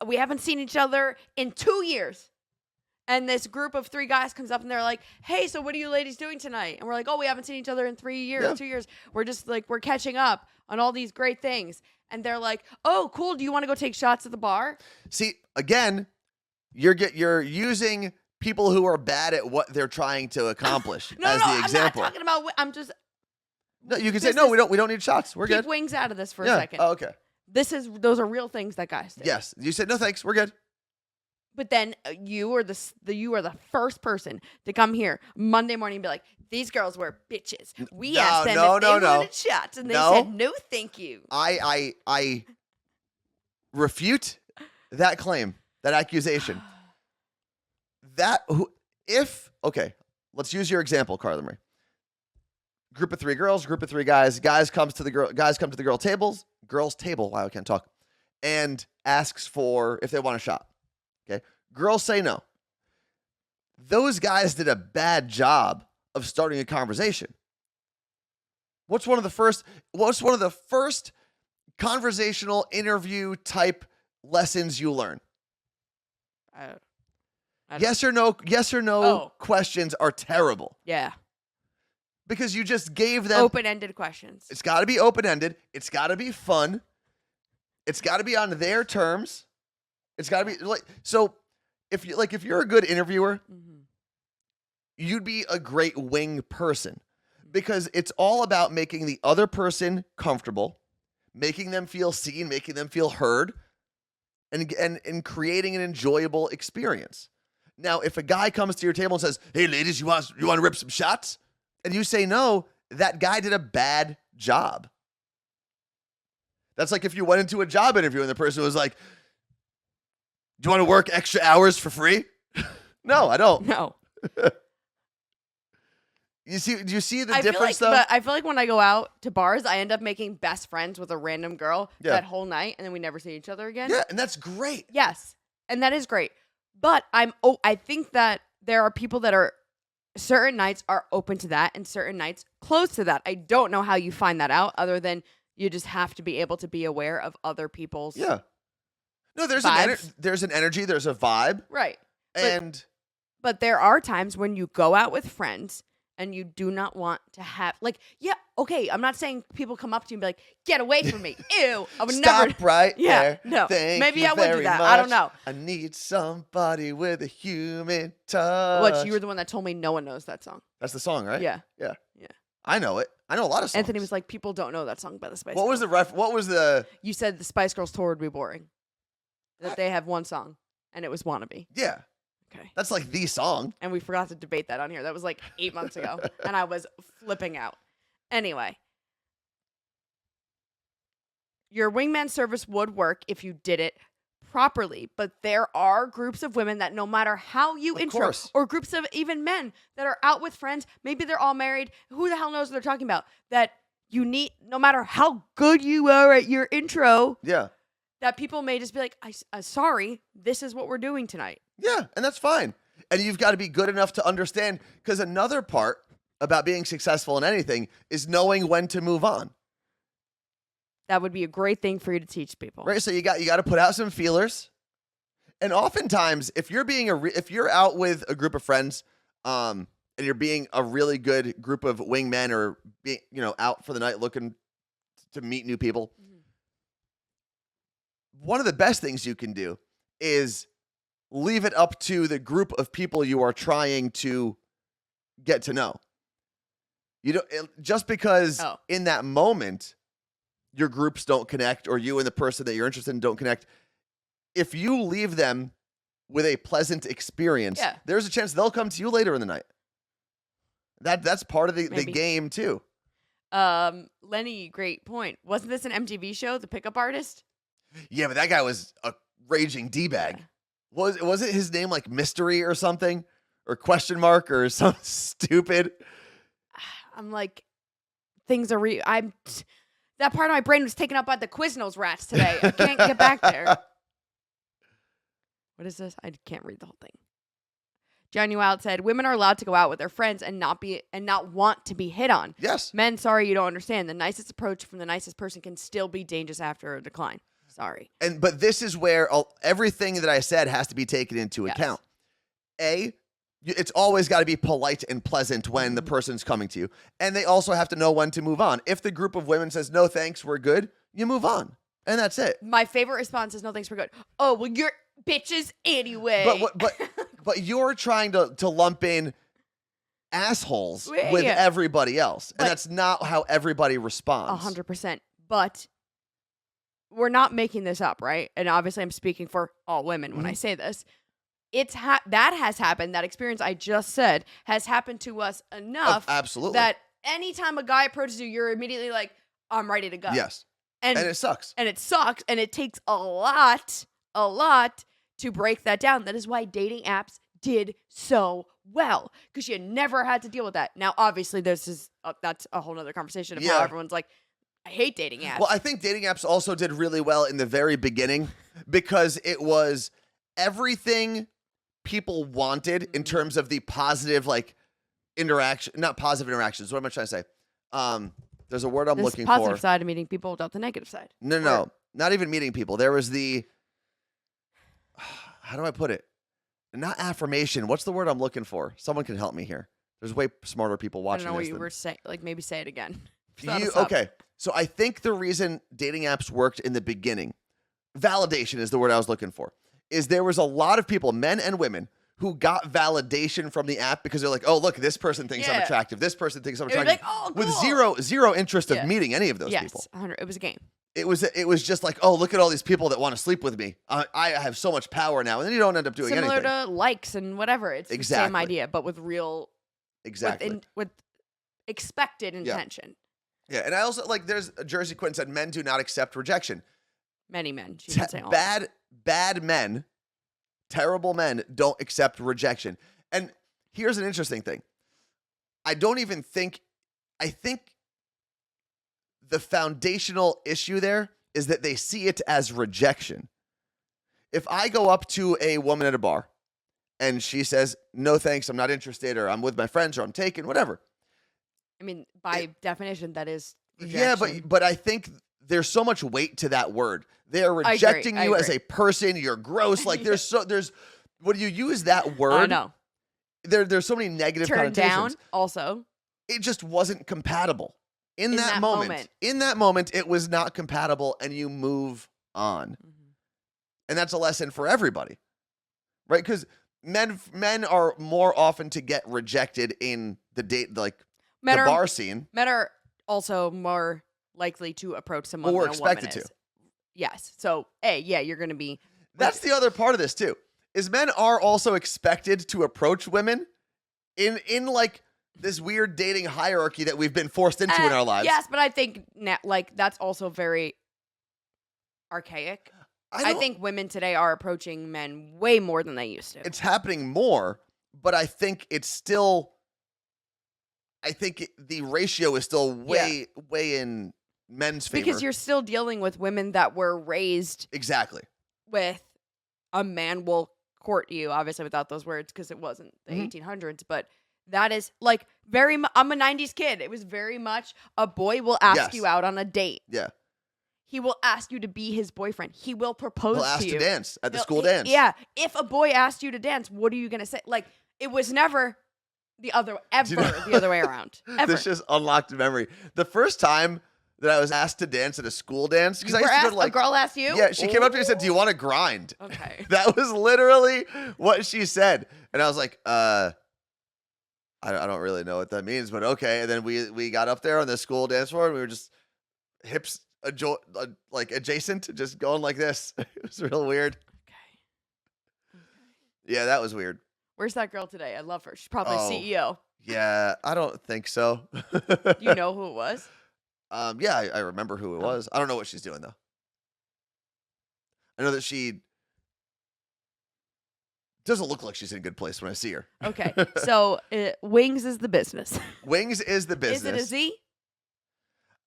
we haven't seen each other in 2 years. And this group of 3 guys comes up and they're like, hey, so what are you ladies doing tonight? And we're like, oh, we haven't seen each other in 3 years, Yeah. 2 years. We're just like, we're catching up on all these great things. And they're like, oh, cool. Do you want to go take shots at the bar? See, again, you're using people who are bad at what they're trying to accomplish No, as no, the I'm example. not talking about, I'm just, No, you can say this no. is- We don't need shots. We're keep good. wings out of this for a Yeah. second. Oh, okay. Those are real things that guys do. Yes. You said no, thanks. We're good. But then you are the first person to come here Monday morning and be like, these girls were bitches. We asked them if they wanted shots, and they said no, thank you. I refute that claim, that accusation. Okay, let's use your example, Carla Marie. Group of 3 girls, group of 3 guys. Guys come to the girls' table. Wow, I can't talk. And asks for if they want a shot. Okay, girls say no. Those guys did a bad job of starting a conversation. What's one of the first conversational interview type lessons you learn? I don't- Yes or no Oh. questions are terrible Yeah. because you just gave them Open-ended questions. It's got to be open-ended. It's got to be fun. It's got to be on their terms. It's got to be like, so if you're a good interviewer, Mhm. you'd be a great wing person because it's all about making the other person comfortable, making them feel seen, making them feel heard, and creating an enjoyable experience. Now, if a guy comes to your table and says, "Hey, ladies, you want to rip some shots?" and you say no, that guy did a bad job. That's like if you went into a job interview and the person was like, "Do you want to work extra hours for free?" No, I don't. No. Do you see the difference though? But I feel like when I go out to bars, I end up making best friends with a random girl Yeah. that whole night, and then we never see each other again. Yeah, and that's great. Yes, and that is great. But I think that there are people that are certain nights are open to that, and certain nights close to that. I don't know how you find that out, other than you just have to be able to be aware of other people's Yeah. No, there's vibes. there's an energy, there's a vibe, Right. and But there are times when you go out with friends and you do not want to have, like, yeah, okay, I'm not saying people come up to you and be like, get away from me. Ew. I would stop never. right Yeah, there. no. Thank Maybe you I would do very that. I don't much. know. I need somebody with a human touch. What, you were the one that told me no one knows that song. That's the song, right? Yeah. Yeah. Yeah. I know it. I know a lot of songs. Anthony was like, people don't know that song by the Spice What Girls. was the what was the You said the Spice Girls tour would be boring. That they have one song, and it was Wannabe. Yeah. Okay. That's like the song. And we forgot to debate that on here. That was like 8 months ago, and I was flipping out. Anyway. Your wingman service would work if you did it properly, but there are groups of women that no matter how you Of intro, course. or groups of even men that are out with friends, maybe they're all married, who the hell knows what they're talking about, that you need, no matter how good you are at your intro, Yeah. that people may just be like, sorry, this is what we're doing tonight. Yeah, and that's fine. And you've got to be good enough to understand, because another part about being successful in anything is knowing when to move on. That would be a great thing for you to teach people. Right? So you got to put out some feelers. And oftentimes, if you're being if you're out with a group of friends, and you're being a really good group of wingmen or being, out for the night looking to meet new people, one of the best things you can do is leave it up to the group of people you are trying to get to know. Just because in that moment your groups don't connect, or you and the person that you're interested in don't connect, if you leave them with a pleasant experience, there's a chance they'll come to you later in the night. That's part of the game too. Lenny, great point. Wasn't this an MTV show, The Pickup Artist? Yeah, but that guy was a raging D-bag. Yeah. Was it his name like Mystery or something? Or question mark or something stupid? I'm like, things are that part of my brain was taken up by the Quiznos rats today. I can't get back there. What is this? I can't read the whole thing. Johnny Wild said, women are allowed to go out with their friends and not want to be hit on. Yes. Men, sorry, you don't understand. The nicest approach from the nicest person can still be dangerous after a decline. Sorry. But this is where everything that I said has to be taken into account. It's always got to be polite and pleasant when the person's coming to you. And they also have to know when to move on. If the group of women says, no, thanks, we're good, you move on. And that's it. My favorite response is, no, thanks, we're good. Oh, well, you're bitches anyway. But you're trying to lump in assholes with everybody else. And that's not how everybody responds. 100%. But we're not making this up, right? And obviously I'm speaking for all women when I say this. That has happened. That experience I just said has happened to us enough. Absolutely. That anytime a guy approaches you, you're immediately like, I'm ready to go. Yes. And it sucks. And it sucks. And it takes a lot to break that down. That is why dating apps did so well, because you never had to deal with that. Now, obviously, that's a whole nother conversation of how everyone's like, I hate dating apps. Well, I think dating apps also did really well in the very beginning because it was everything people wanted in terms of the positive, like, interaction, not positive interactions. What am I trying to say? There's a word I'm looking for. The positive side of meeting people without the negative side. No. Not even meeting people. There was how do I put it? Not affirmation. What's the word I'm looking for? Someone can help me here. There's way smarter people watching this. I don't know what you were saying. Like, maybe say it again. Okay. So I think the reason dating apps worked in the beginning, validation is the word I was looking for, is there was a lot of people, men and women, who got validation from the app because they're like, oh, look, this person thinks I'm attractive. This person thinks I'm attractive. Like, oh, cool. With zero interest of meeting any of those people. Yes, it was a game. It was just like, oh, look at all these people that want to sleep with me. I have so much power now. And then you don't end up doing anything. Similar to likes and whatever. It's the same idea, but with real... Exactly. With expected intention. Yeah, and I also, like, there's a Jersey Quinn said, men do not accept rejection. Many men. She didn't say all. Bad men, terrible men don't accept rejection. And here's an interesting thing. I think the foundational issue there is that they see it as rejection. If I go up to a woman at a bar and she says, no thanks, I'm not interested, or I'm with my friends, or I'm taken, whatever. I mean, by definition, that is rejection. Yeah, but I think there's so much weight to that word. They're rejecting you as a person. You're gross. Like there's when you use that word, I know. There's so many negative connotations. Down also. It just wasn't compatible. In that moment. In that moment, it was not compatible, and you move on. Mm-hmm. And that's a lesson for everybody. Right? Because men are more often to get rejected in the bar scene. Men are also more likely to approach someone or than expected a woman to. Is. Yes. So, you're going to be. That's the other part of this too. Is men are also expected to approach women in like this weird dating hierarchy that we've been forced into in our lives. Yes, but I think that's also very archaic. I think women today are approaching men way more than they used to. It's happening more, but I think it's still. I think the ratio is still way in men's favor. Because you're still dealing with women that were raised exactly with a man will court you, obviously without those words because it wasn't the 1800s, but that is like I'm a 90s kid. It was very much a boy will ask you out on a date. Yeah. he will ask you to be his boyfriend. He will propose He'll ask to you. to dance at the He'll- school he- dance. Yeah. If a boy asked you to dance, what are you gonna say? Like, it was never the other way around. Ever. This just unlocked a memory. The first time that I was asked to dance at a school dance, because You I were used to go asked, to like a girl asked you? Yeah, she came up to me and said, "Do you Ooh. want to grind?" Okay. That was literally what she said, and I was like, I don't really know what that means, but okay. And then we got up there on the school dance floor, and we were just hips like adjacent, just going like this. It was real weird. Okay. Yeah, that was weird. Where's that girl today? I love her. She's probably Oh. CEO. Yeah, I don't think so. Do you know who it was? Yeah, I remember who it was. I don't know what she's doing though. I know that she doesn't look like she's in a good place when I see her. Okay. So Wings is the business. Wings is the business. Is it a Z?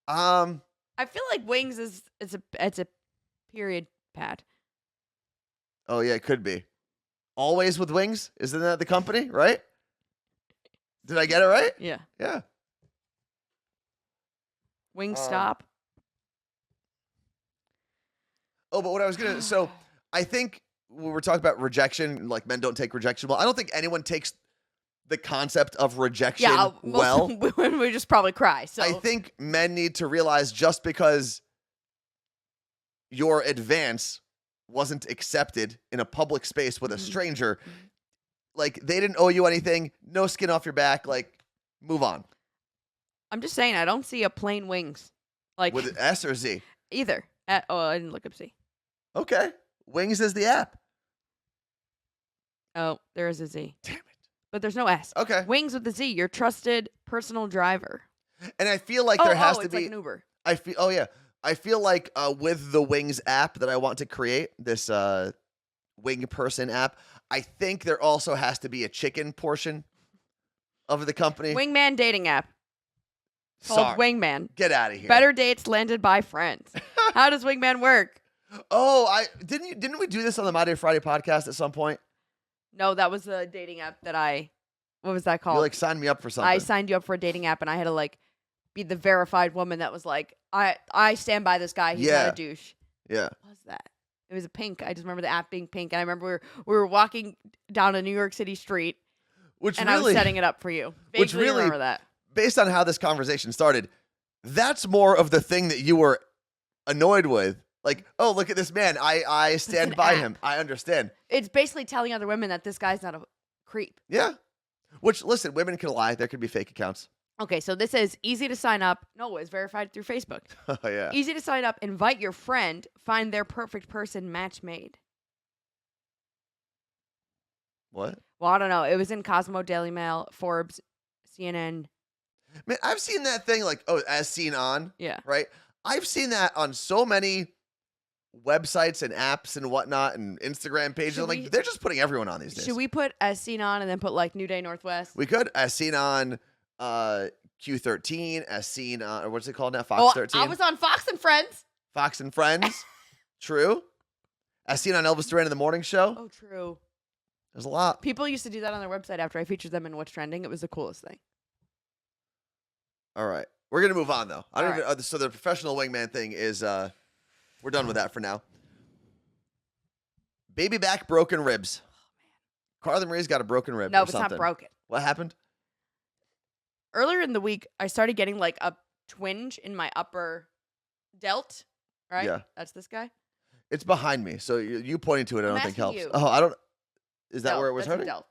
Um, I feel like Wings is it's a period pad. Oh yeah, it could be. Always with Wings? Isn't that the company, right? Did I get it right? Yeah. Yeah. Wing stop. Oh, but what I was gonna so I think when we're talking about rejection, like men don't take rejection well. I don't think anyone takes the concept of rejection Yeah. well. Women would just probably cry. So I think men need to realize just because your advance wasn't accepted in a public space with a stranger, like they didn't owe you anything, no skin off your back, like move on. I'm just saying I don't see a plain Wings. Like With an S or Z? either. I didn't look up Z. Okay. Wings is the app. Oh, there is a Z. Damn it. But there's no S. Okay. Wings with the Z, your trusted personal driver. And I feel like there has to it's be like an Uber. I feel like with the Wings app that I want to create, this wing person app, I think there also has to be a chicken portion of the company. Wingman dating app called Sorry. Wingman. Get out of here. Better dates landed by friends. How does Wingman work? Oh, didn't we do this on the My Day Friday podcast at some point? No, that was the dating app that what was that You called? like signed me up for something. I signed you up for a dating app and I had to like be the verified woman that was like, I stand by this guy. He's Yeah. not a douche. Yeah. What was that? It was a pink. I just remember the app being pink. And I remember we were walking down a New York City street Which and I was really, setting it up for you. Which Vaguely really- remember that. based on how this conversation started, that's more of the thing that you were annoyed with. Like, oh, look at this man. I stand an by app. him. I understand. It's basically telling other women that this guy's not a creep. Yeah. Which, listen, women can lie. There could be fake accounts. Okay, so this is easy to sign up. No, it's verified through Facebook. Oh, yeah. Easy to sign up. Invite your friend. Find their perfect person. Match made. What? Well, I don't know. It was in Cosmo, Daily Mail, Forbes, CNN. Man, I've seen that thing like, oh, as seen on, Yeah. right? I've seen that on so many websites and apps and whatnot and Instagram pages. Should I'm like, we- they're just putting everyone on these days. Should we put as seen on and then put like New Day Northwest? We could, as seen on Q13, as seen on, or what's it called now? Fox Oh, 13? I was on Fox and Friends. Fox and Friends. True. As seen on Elvis Duran in the Morning Show. Oh, true. There's a lot. People used to do that on their website after I featured them in What's Trending. It was the coolest thing. All right. We're going to move on, though. I don't All even, so the professional wingman thing is, we're done with that for now. Baby back, broken ribs. Carla Marie's got a broken rib. No, or it's not something. broken. What happened? Earlier in the week, I started getting like a twinge in my upper delt. Right? Yeah. That's this guy. It's behind me, so you pointing to it, I I'm don't think asking helps. you. Oh, I don't. Is that Delt, where it was that's a hurting? delt.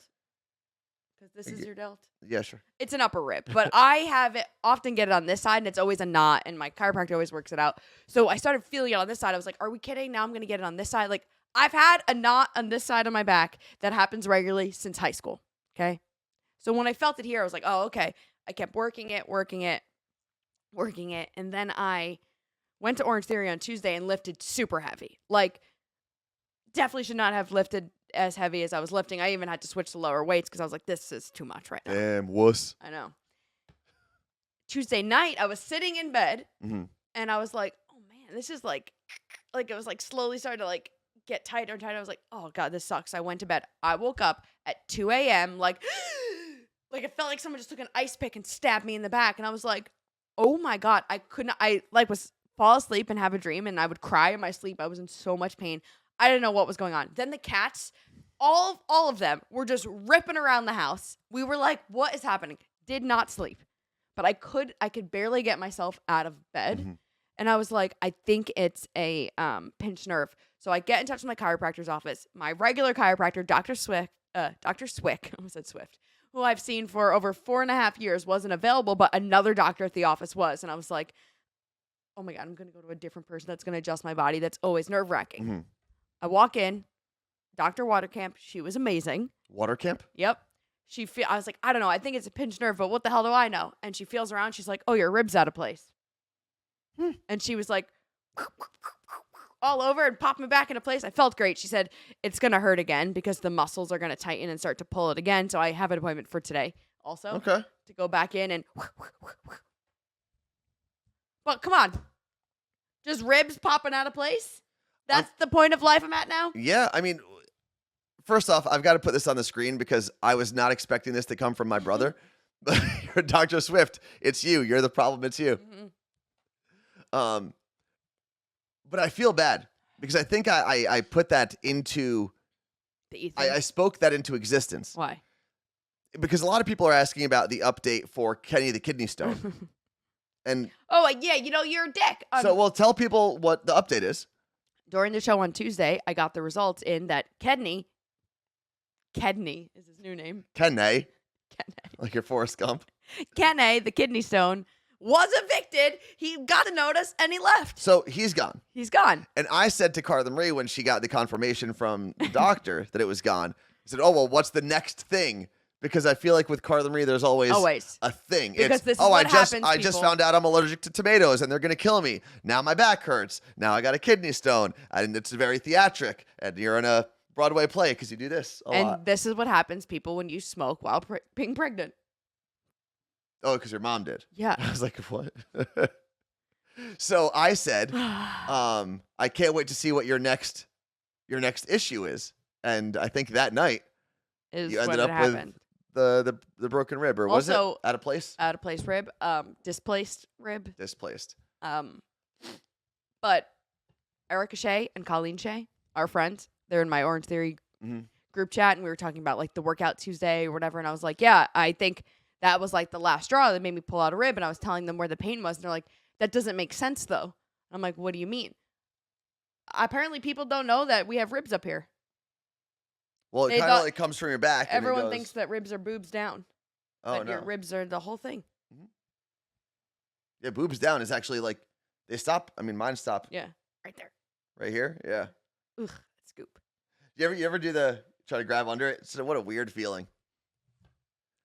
Because this is Okay. your delt. Yeah, sure. It's an upper rib, but I have it often get it on this side, and it's always a knot, and my chiropractor always works it out. So I started feeling it on this side. I was like, "Are we kidding? Now I'm gonna get it on this side." Like I've had a knot on this side of my back that happens regularly since high school. Okay, so when I felt it here, I was like, "Oh, okay." I kept working it, and then I went to Orange Theory on Tuesday and lifted super heavy. Like, definitely should not have lifted as heavy as I was lifting. I even had to switch to lower weights because I was like, this is too much right now. Damn, wuss. I know. Tuesday night, I was sitting in bed Mhm. and I was like, oh man, this is like it was like slowly starting to like get tighter and tighter. I was like, oh God, this sucks. I went to bed. I woke up at 2 a.m. like it felt like someone just took an ice pick and stabbed me in the back. And I was like, oh my God, I couldn't, I like was fall asleep and have a dream, and I would cry in my sleep. I was in so much pain. I didn't know what was going on. Then the cats, all of them were just ripping around the house. We were like, what is happening? Did not sleep. But I could barely get myself out of bed. Mm-hmm. And I was like, I think it's a pinched nerve. So I get in touch with my chiropractor's office. My regular chiropractor, Dr. Swick, I almost said Swift, who I've seen for over 4.5 years, wasn't available, but another doctor at the office was. And I was like, oh my God, I'm going to go to a different person that's going to adjust my body. That's always nerve-wracking. Mm-hmm. I walk in, Dr. Watercamp. She was amazing. Water camp? Yep. I was like, I don't know. I think it's a pinched nerve, but what the hell do I know? And she feels around. She's like, oh, your rib's out of place. And she was like, all over and popped me back into place. I felt great. She said, it's going to hurt again because the muscles are going to tighten and start to pull it again. So I have an appointment for today also. Okay. To go back in and. But come on. Just ribs popping out of place? That's the point of life I'm at now? Yeah, I mean, first off, I've got to put this on the screen because I was not expecting this to come from my brother. But you're Dr. Swift. It's you. You're the problem. It's you. Mm-hmm. But I feel bad because I think I put that into The ether. I spoke that into existence. Why? Because a lot of people are asking about the update for Kenny the kidney stone. And oh, yeah, you're a dick. so we'll tell people what the update is. During the show on Tuesday, I got the results in that Kedney is his new name. Kenny, like your Forrest Gump. Kenny, the kidney stone, was evicted. He got a notice and he left. So he's gone. He's gone. And I said to Carla Marie when she got the confirmation from the doctor that it was gone, I said, oh, well, what's the next thing? Because I feel like with Carla Marie, there's always a thing. Because it's, this is oh, what I just happens, found out I'm allergic to tomatoes and they're going to kill me. Now my back hurts. Now I got a kidney stone. And it's very theatric. And you're in a Broadway play because you do this a lot. And this is what happens, people, when you smoke while being pregnant. Oh, because your mom did. Yeah. I was like, what? So I said, I can't wait to see what your next issue is. And I think that night Is you ended what up happened. with the broken rib, or was Also, it out of place? Out of place rib. Displaced rib. Displaced. But Erica Shea and Colleen Shea, our friends, they're in my Orange Theory group chat, and we were talking about like the workout Tuesday or whatever, and I was like, yeah, I think that was like the last straw that made me pull out a rib, and I was telling them where the pain was, and they're like, that doesn't make sense though. I'm like, what do you mean? Apparently people don't know that we have ribs up here. Well, it kind of like comes from your back. Everyone thinks that ribs are boobs down. Oh, but no. your ribs are the whole thing. Yeah, boobs down is actually like, they stop. I mean, mine stop. Yeah, right there. Right here? Yeah. Ugh, scoop. You ever do try to grab under it? So what a weird feeling.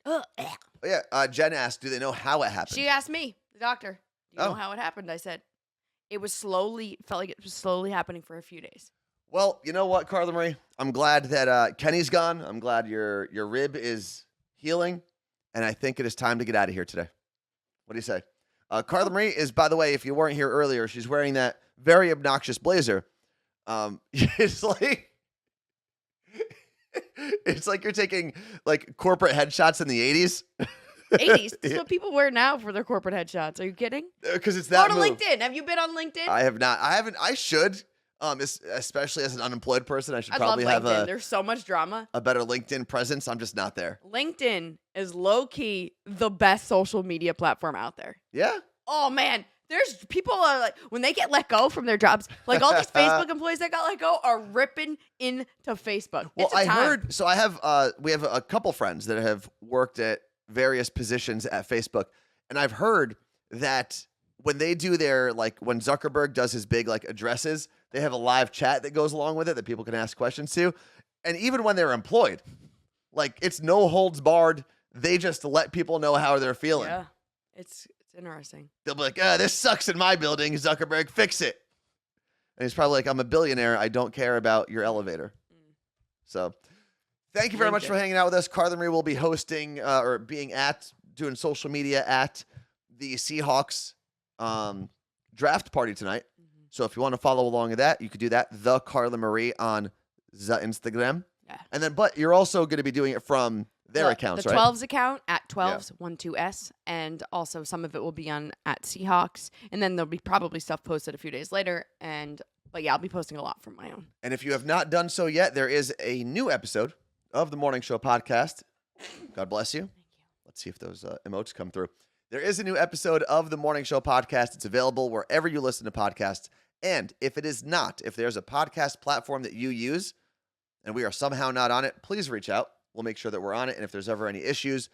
Ugh. Oh, yeah, Jen asked, do they know how it happened? She asked me, the doctor, do you know how it happened? I said, felt like it was slowly happening for a few days. Well, you know what, Carla Marie? I'm glad that Kenny's gone. I'm glad your rib healing, and I think it is time to get out of here today. What do you say? Carla Marie is, by the way, if you weren't here earlier, she's wearing that very obnoxious blazer. It's like you're taking like corporate headshots in the 80s. 80s. That's what people wear now for their corporate headshots. Are you kidding? Because it's that Go to move. LinkedIn. Have you been on LinkedIn? I have not. I haven't. I should. Especially as an unemployed person, I should I probably love LinkedIn. have There's so much drama. a better LinkedIn presence. I'm just not there. LinkedIn is low-key the best social media platform out there. Yeah. Oh, man. There's people are like, when they get let go from their jobs, like all these Facebook employees that got let go are ripping into Facebook. Well, It's a I time. heard. So I have. We have a couple friends that have worked at various positions at Facebook, and I've heard that when they do their when Zuckerberg does his big addresses, they have a live chat that goes along with it that people can ask questions to, and even when they're employed, it's no holds barred. They just let people know how they're feeling. Yeah, it's interesting. They'll be like, this sucks in my building. Zuckerberg, fix it. And he's probably like, I'm a billionaire. I don't care about your elevator. So thank you very much for hanging out with us. Carla Marie will be hosting or being doing social media at the Seahawks draft party tonight. So if you want to follow along with that, you could do that. The Carla Marie on the Instagram. Yeah. And then, but you're also going to be doing it from their accounts, the right? 12s account at 12s12s, and also some of it will be on at Seahawks, and then there'll be probably stuff posted a few days later. But yeah, I'll be posting a lot from my own. And if you have not done so yet, there is a new episode of the Morning Show podcast. God bless you. Thank you. Let's see if those emotes come through. There is a new episode of the Morning Show podcast. It's available wherever you listen to podcasts. And if it is not, if there's a podcast platform that you use and we are somehow not on it, please reach out. We'll make sure that we're on it. And if there's ever any issues,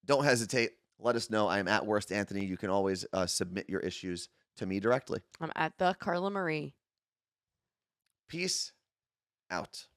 don't hesitate. Let us know. I am at Worst Anthony. You can always submit your issues to me directly. I'm at the Carla Marie. Peace out.